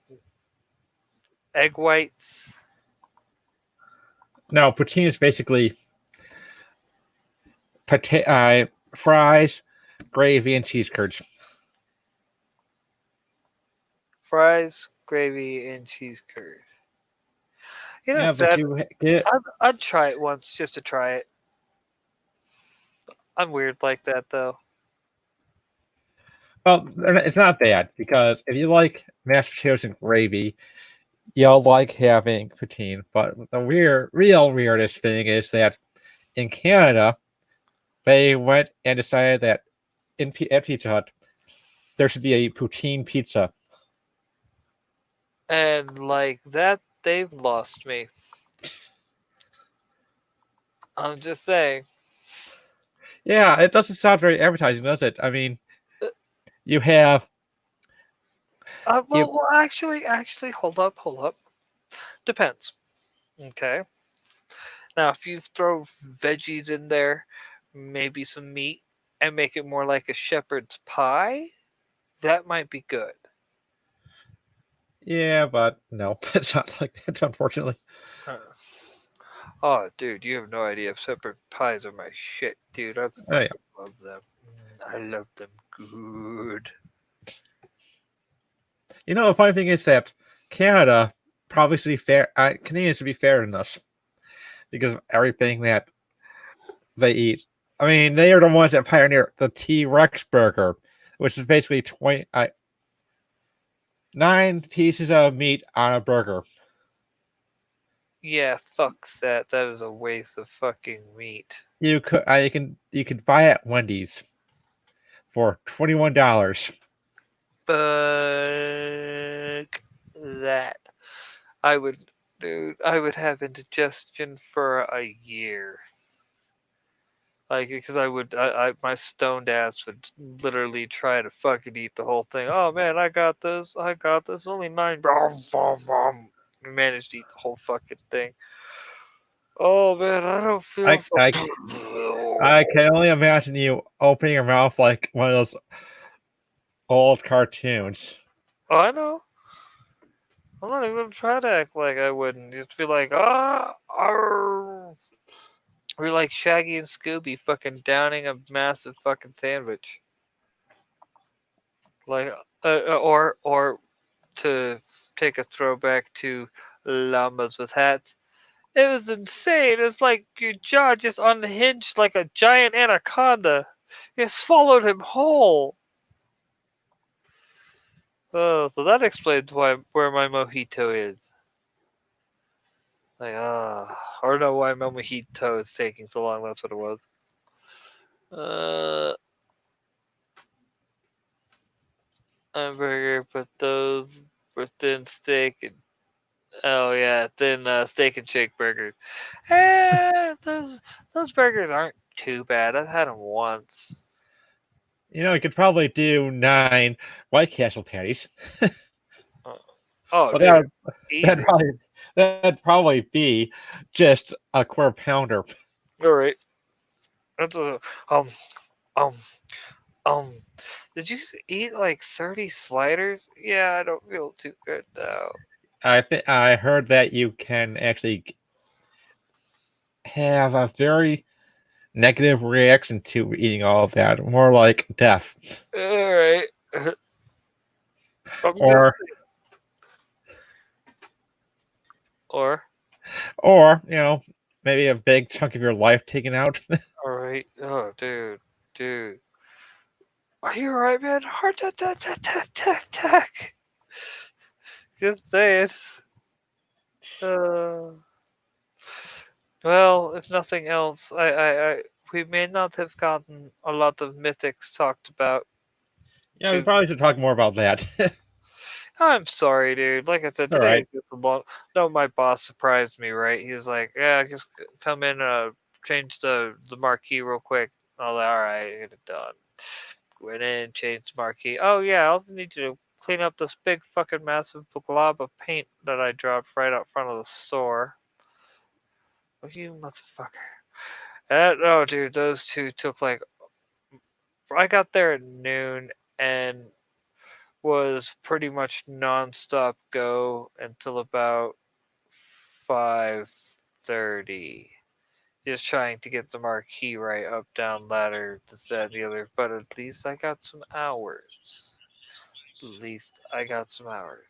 egg whites? No, poutine is basically fries, gravy, and cheese curds. Fries, gravy, and cheese curd. Yeah, but Sad. you get I'd try it once just to try it. I'm weird like that though. well, it's not bad because if you like mashed potatoes and gravy, you'll like having poutine. But the real weirdest thing is that in Canada, they went and decided that at Pizza Hut there should be a poutine pizza. And like that, they've lost me. I'm just saying. Yeah, it doesn't sound very advertising, does it? I mean, Uh, you have you. actually, hold up. Depends. Okay. Now, if you throw veggies in there, maybe some meat, and make it more like a shepherd's pie, that might be good. Yeah, but no, it's not like that. Unfortunately. Uh, oh, dude, you have no idea. Shepherd pies are my shit, dude. I Oh yeah. fucking love them. I love them good. You know, the funny thing is that Canada probably should be fair. Canadians should be fairer than us because of everything that they eat. I mean, they are the ones that pioneered the T Rex burger, which is basically 9 pieces of meat on a burger. Yeah, fuck that. That is a waste of fucking meat. You could buy at Wendy's for $21. Fuck that. I would, dude, I would have indigestion for a year. Like, because my stoned ass would literally try to fucking eat the whole thing. Oh man, I got this. Only 9. Managed to eat the whole fucking thing. Oh man, I don't feel I so. I I can only imagine you opening your mouth like one of those old cartoons. Oh, I know. I'm not even gonna try to act like I wouldn't. Just be like, ah, arr. We're like Shaggy and Scooby fucking downing a massive fucking sandwich. Like, or to take a throwback to llamas with hats. It was insane. It's like your jaw just unhinged like a giant anaconda. It swallowed him whole. Oh, so that explains where my mojito is. Like, or no, why my mojito is taking so long. That's what it was. Uh, Hamburger, but those were thin steak and oh yeah, thin steak and shake burgers. Those burgers aren't too bad. I've had them once. You could probably do 9 White Castle patties. Uh, Oh, Well, dude, that'd easy. probably that'd probably be just a quarter pounder. All right. That's a um um um. Did you eat like 30 sliders? Yeah, I don't feel too good now. I heard that you can actually have a very negative reaction to eating all of that, more like death, All right. I'm just or or maybe a big chunk of your life taken out. all right. Oh, dude. Are you alright, man? Heart attack. Just say it. Uh, well, if nothing else, we may not have gotten a lot of mythics talked about. Yeah, we To probably should talk more about that. I'm sorry, dude. Like I said, All today right. is just a long. No, my boss surprised me. Right? He was like, "Yeah, just come in, change the marquee real quick." I was like, "All right, get it done." Went in, changed the marquee. Oh yeah, I also need you to clean up this big fucking massive glob of paint that I dropped right out front of the store. Oh, you motherfucker. Oh, dude, those two took like. I got there at noon and was pretty much non-stop go until about 5:30. Just trying to get the marquee right, up, down, ladder, this, that, and the other. But at least I got some hours. At least I got some hours.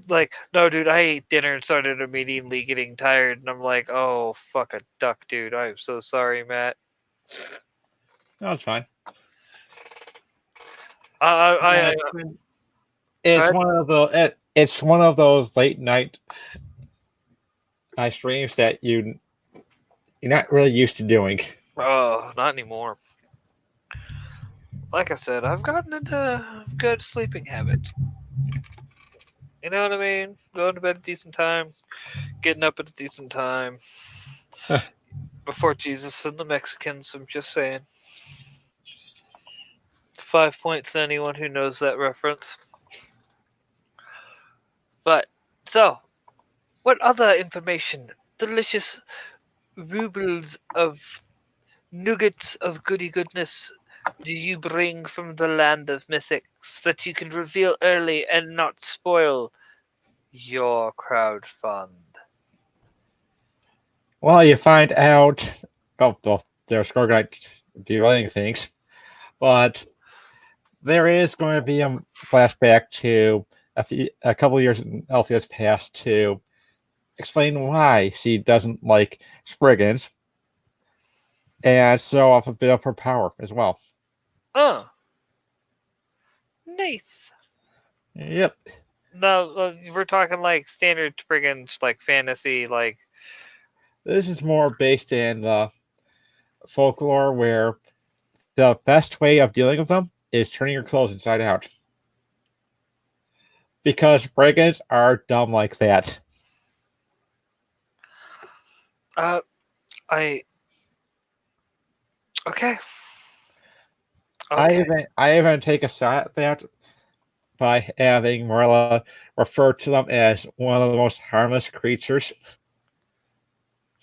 Like, no, dude, I ate dinner and started immediately getting tired, and I'm like, oh, fuck a duck, dude. I'm so sorry, Matt. No, it's fine. I go It's ahead. one of those late night streams that you're not really used to doing. Oh, not anymore. Like I said, I've gotten into good sleeping habits. You know what I mean? Going to bed at a decent time, getting up at a decent time. Before Jesus and the Mexicans, I'm just saying. 5 points to anyone who knows that reference. But, so, what other information? Delicious rubles of nuggets of goody goodness do you bring from the land of mythics that you can reveal early and not spoil your crowd fund? Well, you find out. Oh, well, there's Skorgite delaying things, but there is going to be a flashback to a couple of years in Althea's past to explain why she doesn't like Spriggans and show off a bit of her power as well. Oh, nice. Yep. No, we're talking like standard friggin' like fantasy, like This is more based in the folklore where the best way of dealing with them is turning your clothes inside out. Because Spriggans are dumb like that. uh, I okay, okay. I even take a shot at that by having Marla refer to them as one of the most harmless creatures.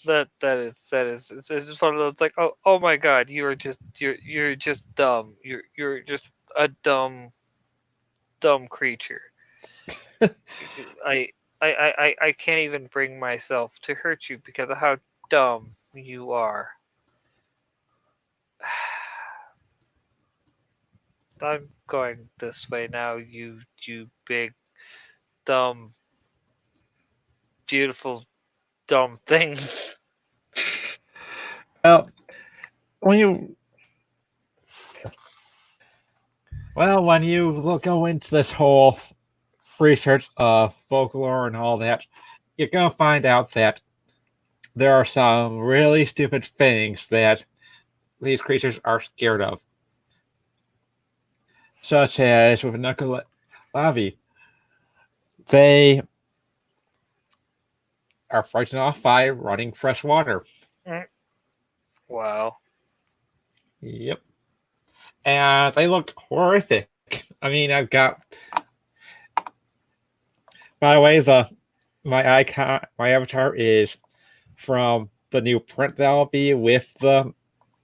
That is it's just one of those like oh my god, you're just dumb. You're just a dumb creature. I I can't even bring myself to hurt you because of how dumb you are. I'm going this way now, you big dumb beautiful dumb thing. Well, when you when you go into this whole research of folklore and all that, you're gonna find out that there are some really stupid things that these creatures are scared of, such as with Lavi, they are frightened off by running fresh water. Wow. Yep, and they look horrific. I mean, I've got. By the way, the my icon, my avatar is from the new print that'll be with the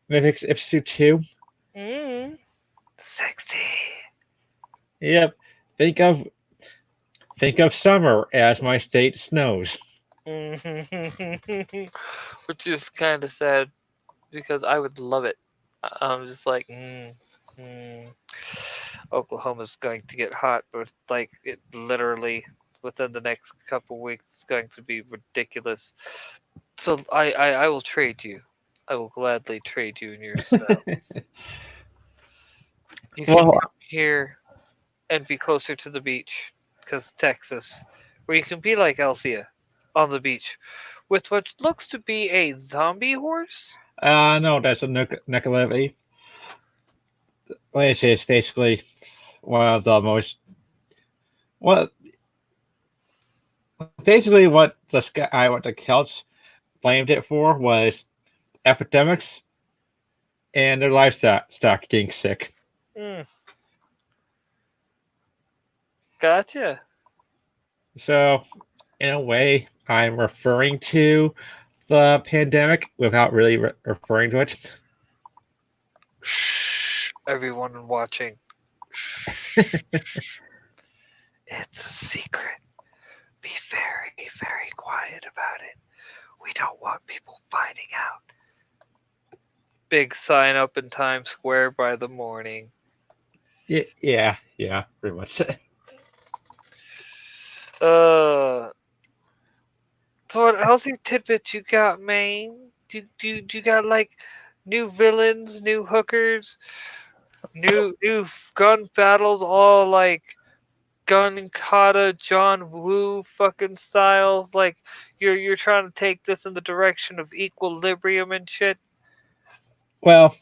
MYTHIC Ipsu 2. Mm, sexy. Yep. Think of think of summer as my state snows. Which is kind of sad because I would love it. I'm just like, Oklahoma's going to get hot, but like it literally within the next couple weeks it's going to be ridiculous. So I will trade you. I will gladly trade you in your snow. You can Well, come here and be closer to the beach, because Texas, where you can be like Althea on the beach with what looks to be a zombie horse. no, that's a Nicolette, which is basically one of the most well, basically what the Celts blamed it for was epidemics and their livestock getting sick. Mm, gotcha. So, in a way, I'm referring to the pandemic without really referring to it. Shh, everyone watching. Shh, it's a secret. Be very, very quiet about it. We don't want people finding out. Big sign up in Times Square by the morning. Yeah, pretty much. Uh, so what healthy tidbits you got, man? Do you got like new villains, new hookers, new gun battles, all like gun kata John Woo fucking styles? Like you're trying to take this in the direction of equilibrium and shit. Well,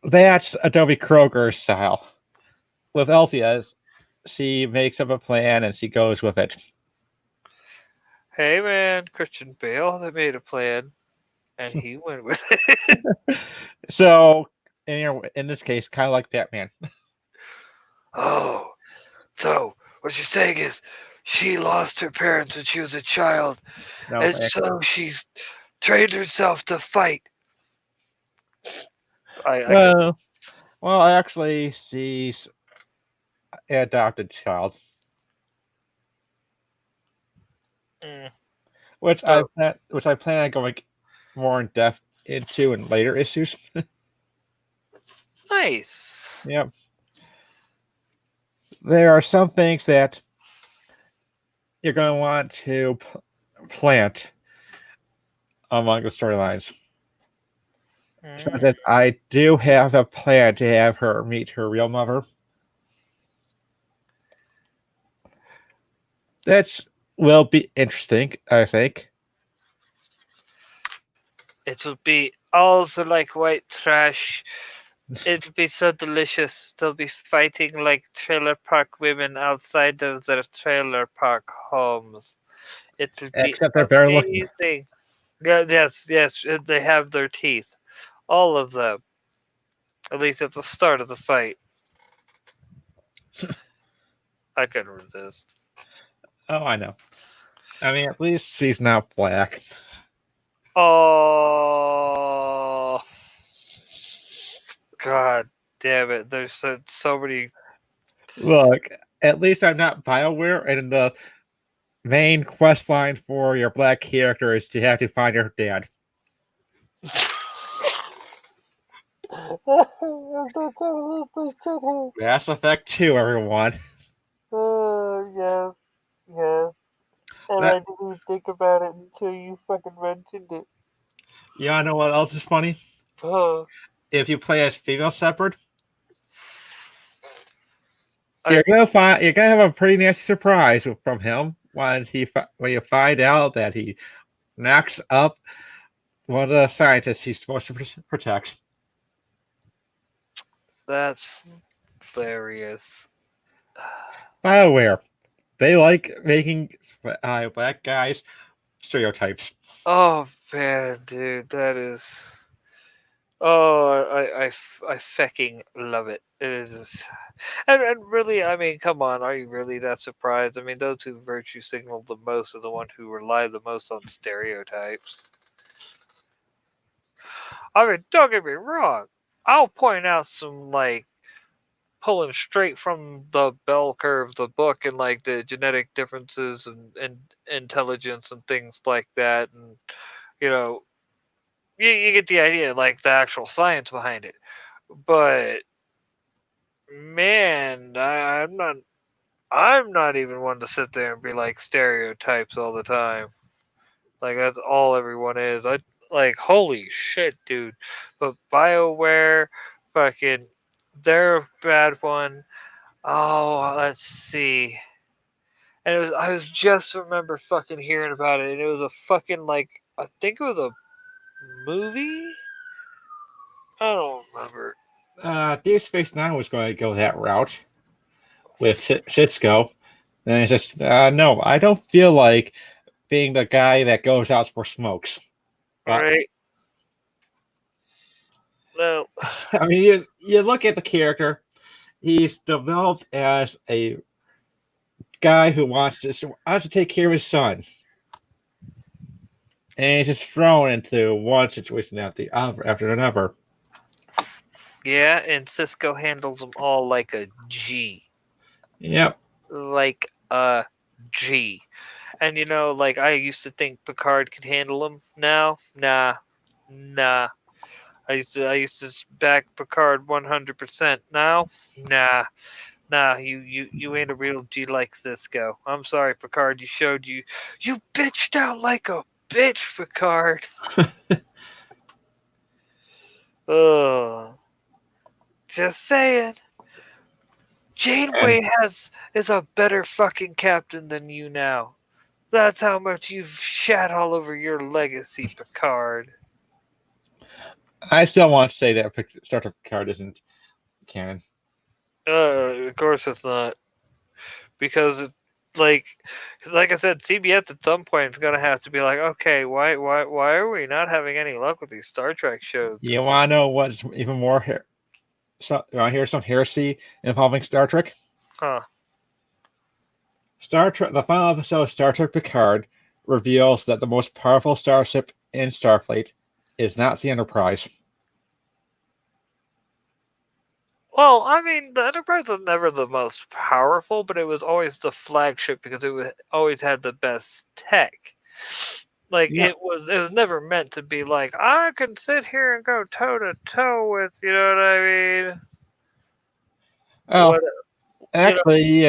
that's Adobe Kroger style. With Althea's, she makes up a plan and she goes with it. Hey man, Christian Bale, they made a plan and he went with it. So, in this case, kind of like Batman. Oh, so what you're saying is she lost her parents when she was a child, No, and so she trained herself to fight. I could. actually, she's an adopted child, Mm, which so I plan on going more in depth into in later issues. nice. Yep. There are some things that you're going to want to plant among the storylines. Such Mm. as I do have a plan to have her meet her real mother. That will be interesting, I think. It will be also like white trash. It'll be so delicious. They'll be fighting like trailer park women outside of their trailer park homes. It'll be Except they're better looking. amazing. Yeah, yes, yes, they have their teeth. All of them. At least at the start of the fight. I couldn't resist. Oh, I know. I mean, at least she's not black. Oh, God damn it. There's so many. Look, at least I'm not Bioware, and the main quest line for your black character is to have to find your dad. Mass Effect 2, everyone. Oh, yes, yes. And I That didn't even think about it until you fucking mentioned it. you wanna know what else is funny? Oh, If you play as female Shepherd, I you're gonna have a pretty nasty surprise from him when you find out that he knocks up one of the scientists he's supposed to protect. that's hilarious. Bioware, they like making black guys stereotypes. Oh man, dude, that is. Oh, I fecking love it. It is, and really, I mean, come on, are you really that surprised? I mean, those who virtue signal the most are the one who rely the most on stereotypes. I mean, don't get me wrong. I'll point out some like pulling straight from the bell curve, the book, and like the genetic differences and intelligence and things like that, and you know, you get the idea, like the actual science behind it. But man, I'm not even one to sit there and be like stereotypes all the time. Like that's all everyone is. I like holy shit, dude. But BioWare, fucking, they're a bad one. Oh, let's see. And I was just remember fucking hearing about it, and it was a fucking like I think it was a movie. I don't remember. Deep Space Nine was going to go that route with Cisco, and it's just no, I don't feel like being the guy that goes out for smokes. But Right? No. I mean, you look at the character; he's developed as a guy who wants to take care of his son, and he's just thrown into one situation after another. Yeah, and Cisco handles them all like a G. Yep. Like a G. And like I used to think Picard could handle them. Now, nah, nah. I used to back Picard 100%. Now, nah, nah. You ain't a real G like Cisco. I'm sorry, Picard. You bitched out like a bitch, Picard. Ugh. Just saying. And Janeway is a better fucking captain than you now. That's how much you've shat all over your legacy, Picard. I still want to say that Star Trek Picard isn't canon. Of course it's not, because like like I said, CBS at some point is gonna have to be like, okay, why are we not having any luck with these Star Trek shows? You want to know what's even more? You want to hear some heresy involving Star Trek? Huh? Star Trek, the final episode of Star Trek Picard reveals that the most powerful starship in Starfleet is not the Enterprise. Well, I mean, the Enterprise was never the most powerful, but it was always the flagship because always had the best tech. Like Yeah. it was never meant to be like I can sit here and go toe to toe with, you know what I mean? Oh, What you know? actually,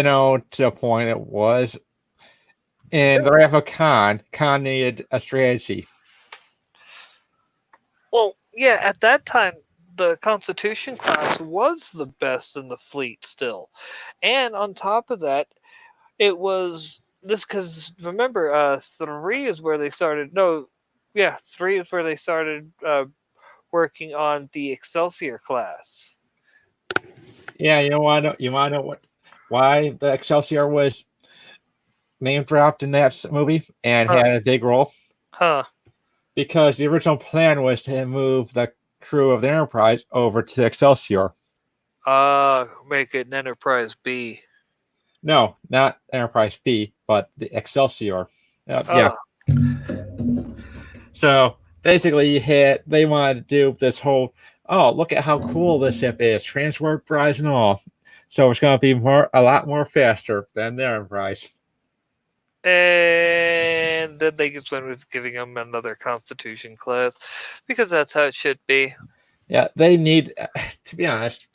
to a point, it was. In the wrath of Khan needed a strategy. Well, yeah, at that time, the Constitution class was the best in the fleet still. And on top of that, it was this because remember, three is where they started. No, yeah, three is where they started working on the Excelsior class. Yeah, you want to know why the Excelsior was name dropped in that movie and Huh? had a big role? Huh? Because the original plan was to move the crew of the Enterprise over to Excelsior. Make it an Enterprise B. No, not Enterprise B, but the Excelsior. Yeah. Oh, So basically, they wanted to do this whole. Oh, look at how cool this ship is, transport prize and all. So it's going to be a lot more faster than the Enterprise. and then they just went with giving them another Constitution class because that's how it should be. Yeah, they need. To be honest,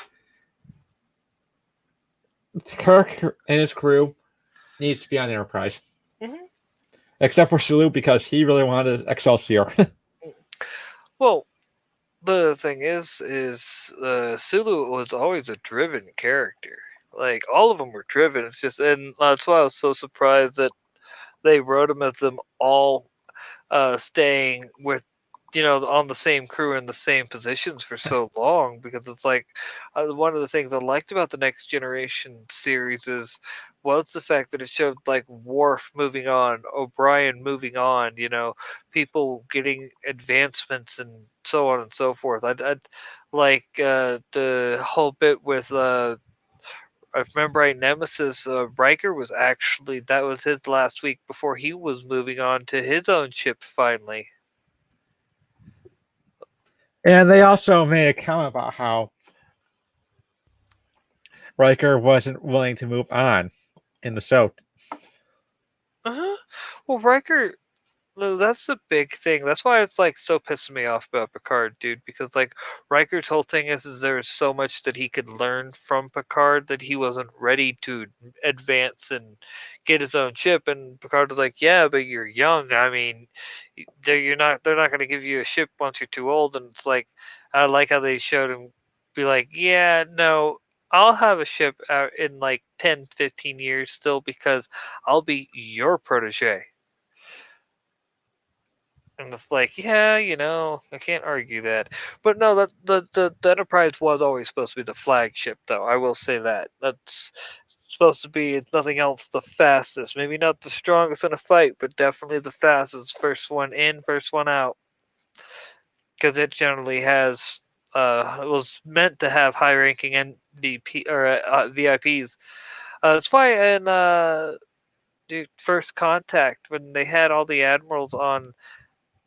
Kirk and his crew needs to be on the Enterprise, Hmm. except for Sulu because he really wanted Excelsior. Well, the thing is Sulu was always a driven character. Like all of them were driven. It's just, and that's why I was so surprised that they wrote him as them all staying with on the same crew in the same positions for so long because it's like one of the things I liked about the Next Generation series is was the fact that it showed like Worf moving on, O'Brien moving on, people getting advancements and so on and so forth. I'd like the whole bit with if I remember right, Nemesis Riker was actually that was his last week before he was moving on to his own ship finally. And they also made a comment about how Riker wasn't willing to move on in the show. Uh-huh. Well, Riker, no, that's the big thing. That's why it's like so pissing me off about Picard, dude. Because like Riker's whole thing is there's so much that he could learn from Picard that he wasn't ready to advance and get his own ship. And Picard was like, "Yeah, but you're young. I mean, you're not. They're not going to give you a ship once you're too old." And it's like I like how they showed him be like, "Yeah, no." I'll have a ship out in like 10, 15 years still because I'll be your protege. And it's like, yeah, I can't argue that. But no, the Enterprise was always supposed to be the flagship, though. I will say that. That's supposed to be, if nothing else, the fastest. Maybe not the strongest in a fight, but definitely the fastest. First one in, first one out. Because it generally has, it was meant to have high ranking MVP or VIPs. That's why in dude, First Contact, when they had all the admirals on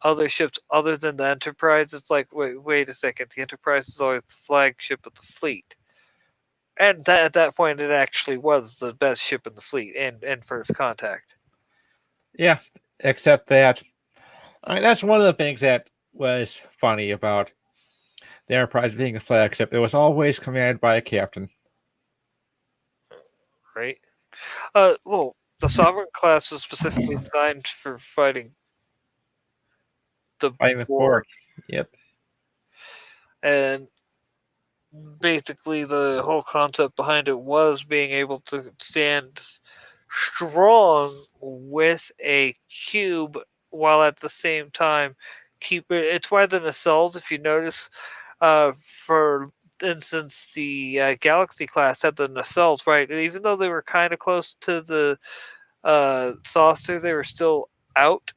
other ships other than the Enterprise, it's like, wait a second, the Enterprise is always the flagship of the fleet. And at that point, it actually was the best ship in the fleet in First Contact. Yeah, except that that's one of the things that was funny about the Enterprise being a flagship. It was always commanded by a captain. Right? Well, the Sovereign class was specifically designed for fighting the Fighting with Borg. Borg. Yep. And basically, the whole concept behind it was being able to stand strong with a cube while at the same time keep it. It's why the nacelles, if you notice, for instance, the Galaxy class had the nacelles, right? And even though they were kind of close to the saucer, they were still out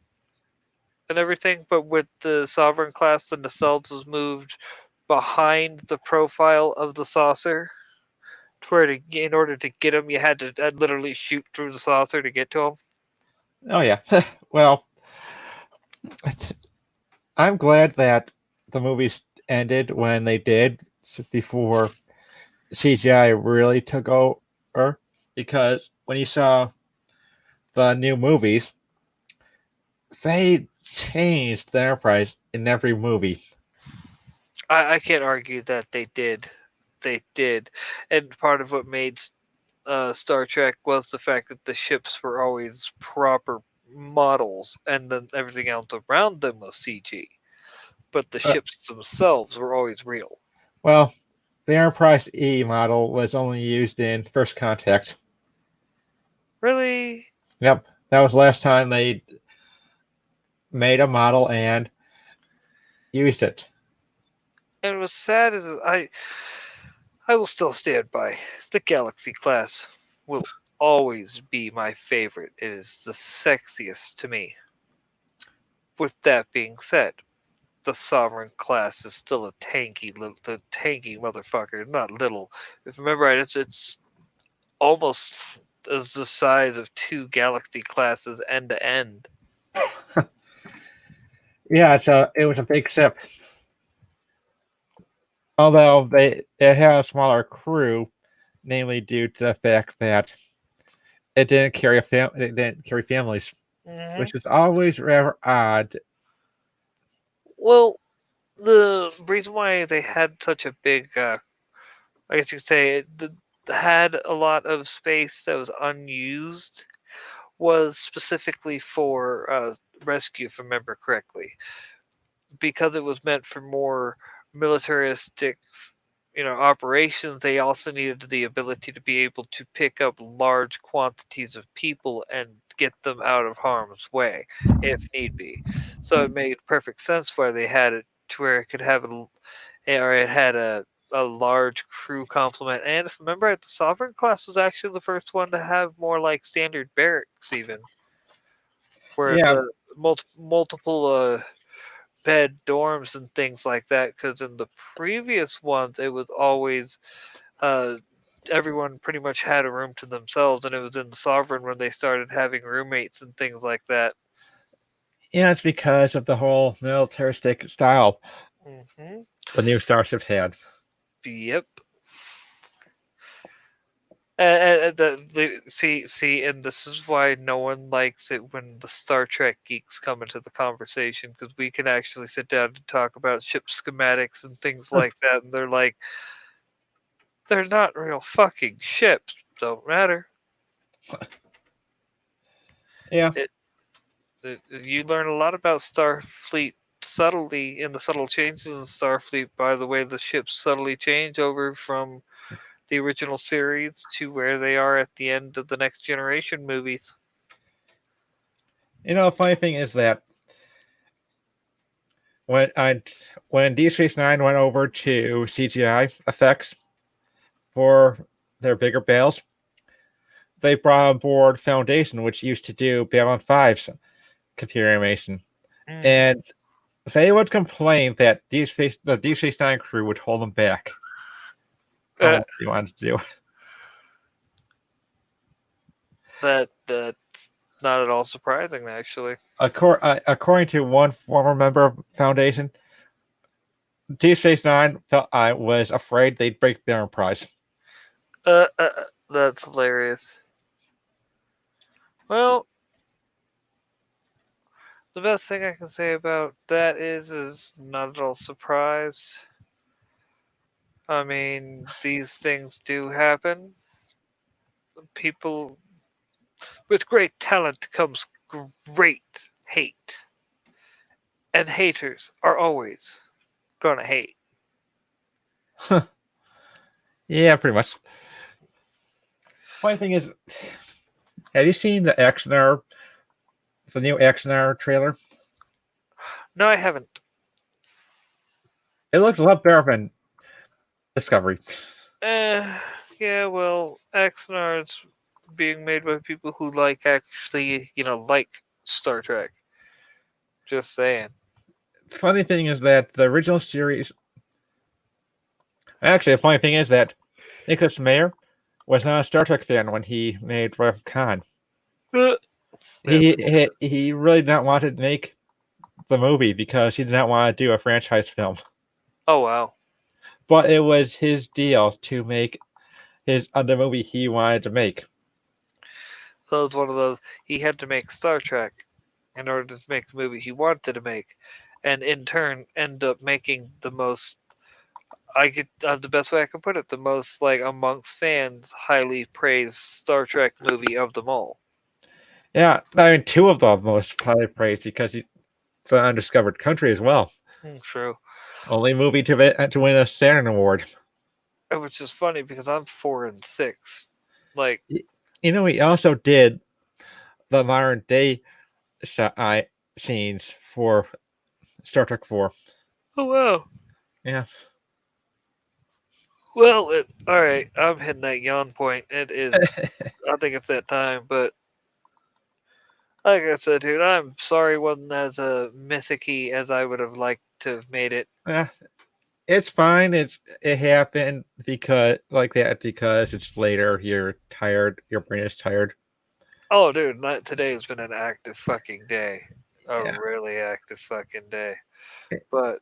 and everything. But with the Sovereign class, the nacelles was moved behind the profile of the saucer. Where in order to get them, you had to literally shoot through the saucer to get to them. Oh yeah. Well, I'm glad that the movies ended when they did before CGI really took over. Because when you saw the new movies, they changed the Enterprise in every movie. I can't argue that they did. They did, and part of what made Star Trek was the fact that the ships were always proper models, and then everything else around them was CG. But the Uh, ships themselves were always real. well, the Enterprise E model was only used in First Contact. Really, Yep, that was the last time they made a model and used it. and it was sad as I will still stand by the Galaxy class will always be my favorite. It is the sexiest to me. With that being said, the Sovereign class is still a tanky little, the tanky motherfucker. Not little. If I remember right, it's almost as the size of two Galaxy classes end to end. Yeah, it was a big ship. Although it had a smaller crew, namely due to the fact that it didn't carry families, Hmm. which is always rather odd. Well, the reason why they had such a big, I guess you could say, had a lot of space that was unused was specifically for rescue, if I remember correctly, because it was meant for more militaristic, operations. They also needed the ability to be able to pick up large quantities of people and get them out of harm's way if need be. So it made perfect sense why they had it to where it could have or it had a large crew complement. And if I remember right, the Sovereign class was actually the first one to have more like standard barracks, even where it's Yeah, a multiple bed dorms and things like that. Because in the previous ones, it was always uh, everyone pretty much had a room to themselves, and it was in the Sovereign when they started having roommates and things like that. yeah, it's because of the whole militaristic style Hmm. the new starships had. Yep. See, and this is why no one likes it when the Star Trek geeks come into the conversation, because we can actually sit down and talk about ship schematics and things like that, and they're like, they're not real fucking ships. Don't matter. Yeah, It, you learn a lot about Starfleet subtly in the subtle changes in Starfleet by the way the ships subtly change over from the original series to where they are at the end of the Next Generation movies. the funny thing is that when I when Deep Space Nine went over to CGI effects for their bigger bales, they brought on board Foundation, which used to do Babylon 5's computer animation, Mm. and they would complain that the Deep Space Nine crew would hold them back from Uh, what they wanted to do. that's not at all surprising, actually. According to one former member of Foundation, Deep Space Nine felt I was afraid they'd break the Enterprise. That's hilarious. Well, the best thing I can say about that is not at all surprised. I mean, these things do happen. People with great talent comes great hate, and haters are always gonna hate. Yeah, pretty much. Funny thing is, have you seen the new XNR trailer? No, I haven't. It looks a lot better than Discovery. Eh, yeah, well, Axnard's being made by people who actually, like Star Trek. Just saying. Funny thing is that the original series. Actually, the funny thing is that Nicholas Mayer was not a Star Trek fan when he made Wrath of Khan. Uh, That's He really did not want to make the movie because he did not want to do a franchise film. oh wow. But it was his deal to make his other movie he wanted to make. So it's one of those he had to make Star Trek in order to make the movie he wanted to make, and in turn end up making the most I get the best way I can put it, the most like amongst fans highly praised Star Trek movie of them all. Yeah, I mean, two of the most highly praised because it's an undiscovered country as well. True. Only movie to win a Saturn Award. Which is funny because I'm 4 and 6. Like, You know, he also did the modern day scenes for Star Trek 4. oh wow. Yeah. Well, all right. I'm hitting that yawn point. It is. I think it's that time. But like I said, dude, I'm sorry it wasn't as mythic-y as I would have liked to have made it. Yeah, it's fine. It happened because like that because it's later. You're tired. Your brain is tired. Oh, dude, today has been an active fucking day. A Yeah. really active fucking day. But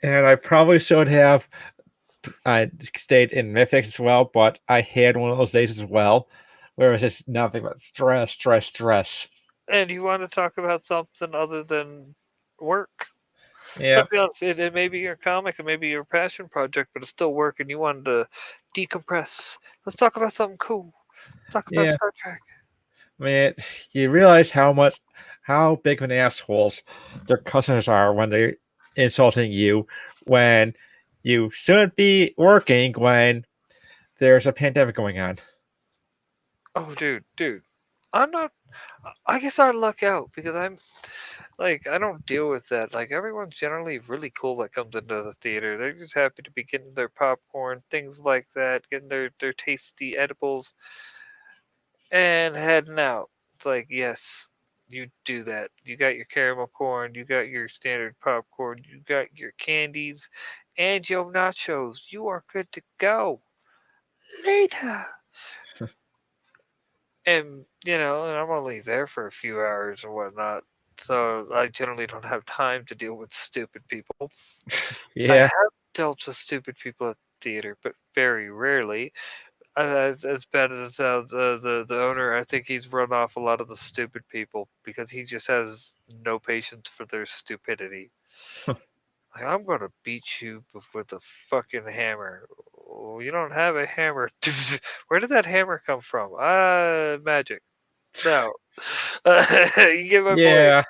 And I probably should have stayed in Mythics as well, but I had one of those days as well, where it was just nothing but stress, stress, stress. and you want to talk about something other than work? Yeah, Let's be honest, it may be your comic, it may be your passion project, but it's still work and you wanted to decompress. Let's talk about something cool. Let's talk about yeah. Star Trek. I mean, you realize how big of an assholes their customers are when they're insulting you when you shouldn't be working when there's a pandemic going on. Oh, dude. I'm not. I guess I luck out because I'm like I don't deal with that. Like everyone's generally really cool that comes into the theater. They're just happy to be getting their popcorn, things like that, getting their tasty edibles, and heading out. It's like yes, you do that. You got your caramel corn, you got your standard popcorn, you got your candies, and your nachos. You are good to go. Later. And and I'm only there for a few hours or whatnot, so I generally don't have time to deal with stupid people. I Yeah, have dealt with stupid people at the theater, but very rarely. As bad as it sounds, the owner, I think he's run off a lot of the stupid people because he just has no patience for their stupidity. Like, I'm gonna beat you with a fucking hammer. Oh, you don't have a hammer. Where did that hammer come from? Magic. No. You get my point. yeah,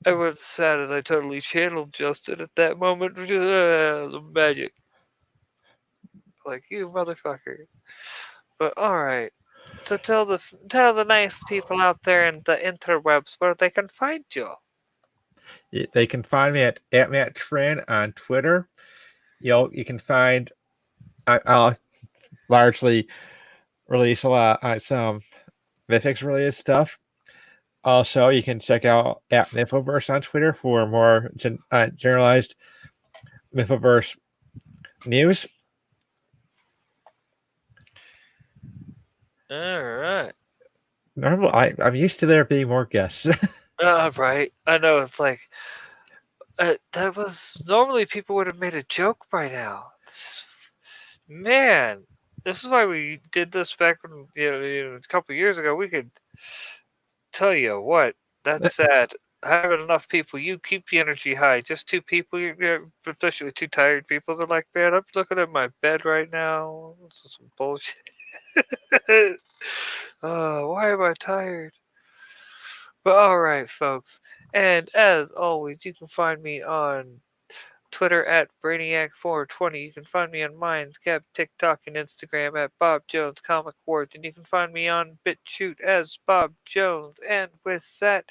I was sad as I totally channeled Justin at that moment. The magic. Like, you motherfucker. But alright. So tell the nice people out there in the interwebs where they can find you. they can find me at Matt Tran on Twitter. You can find I'll largely release a lot some Mythics related stuff. Also, you can check out at Mythoverse on Twitter for more generalized Mythoverse news. Alright. I'm used to there being more guests. Right. I know it's like that was normally people would have made a joke by now. Man, this is why we did this back when a couple years ago. We could tell you what. That's sad. Having enough people, you keep the energy high. Just two people, especially two tired people. They're like, man, I'm looking at my bed right now. This is some bullshit. Why am I tired? But all right, folks. And as always, you can find me on Twitter at Brainiac420. You can find me on Mindscap, TikTok, and Instagram at Bob Jones Comic Awards. And you can find me on BitChute as Bob Jones. And with that,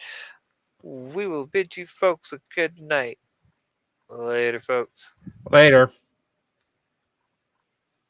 we will bid you folks a good night. Later, folks. Later.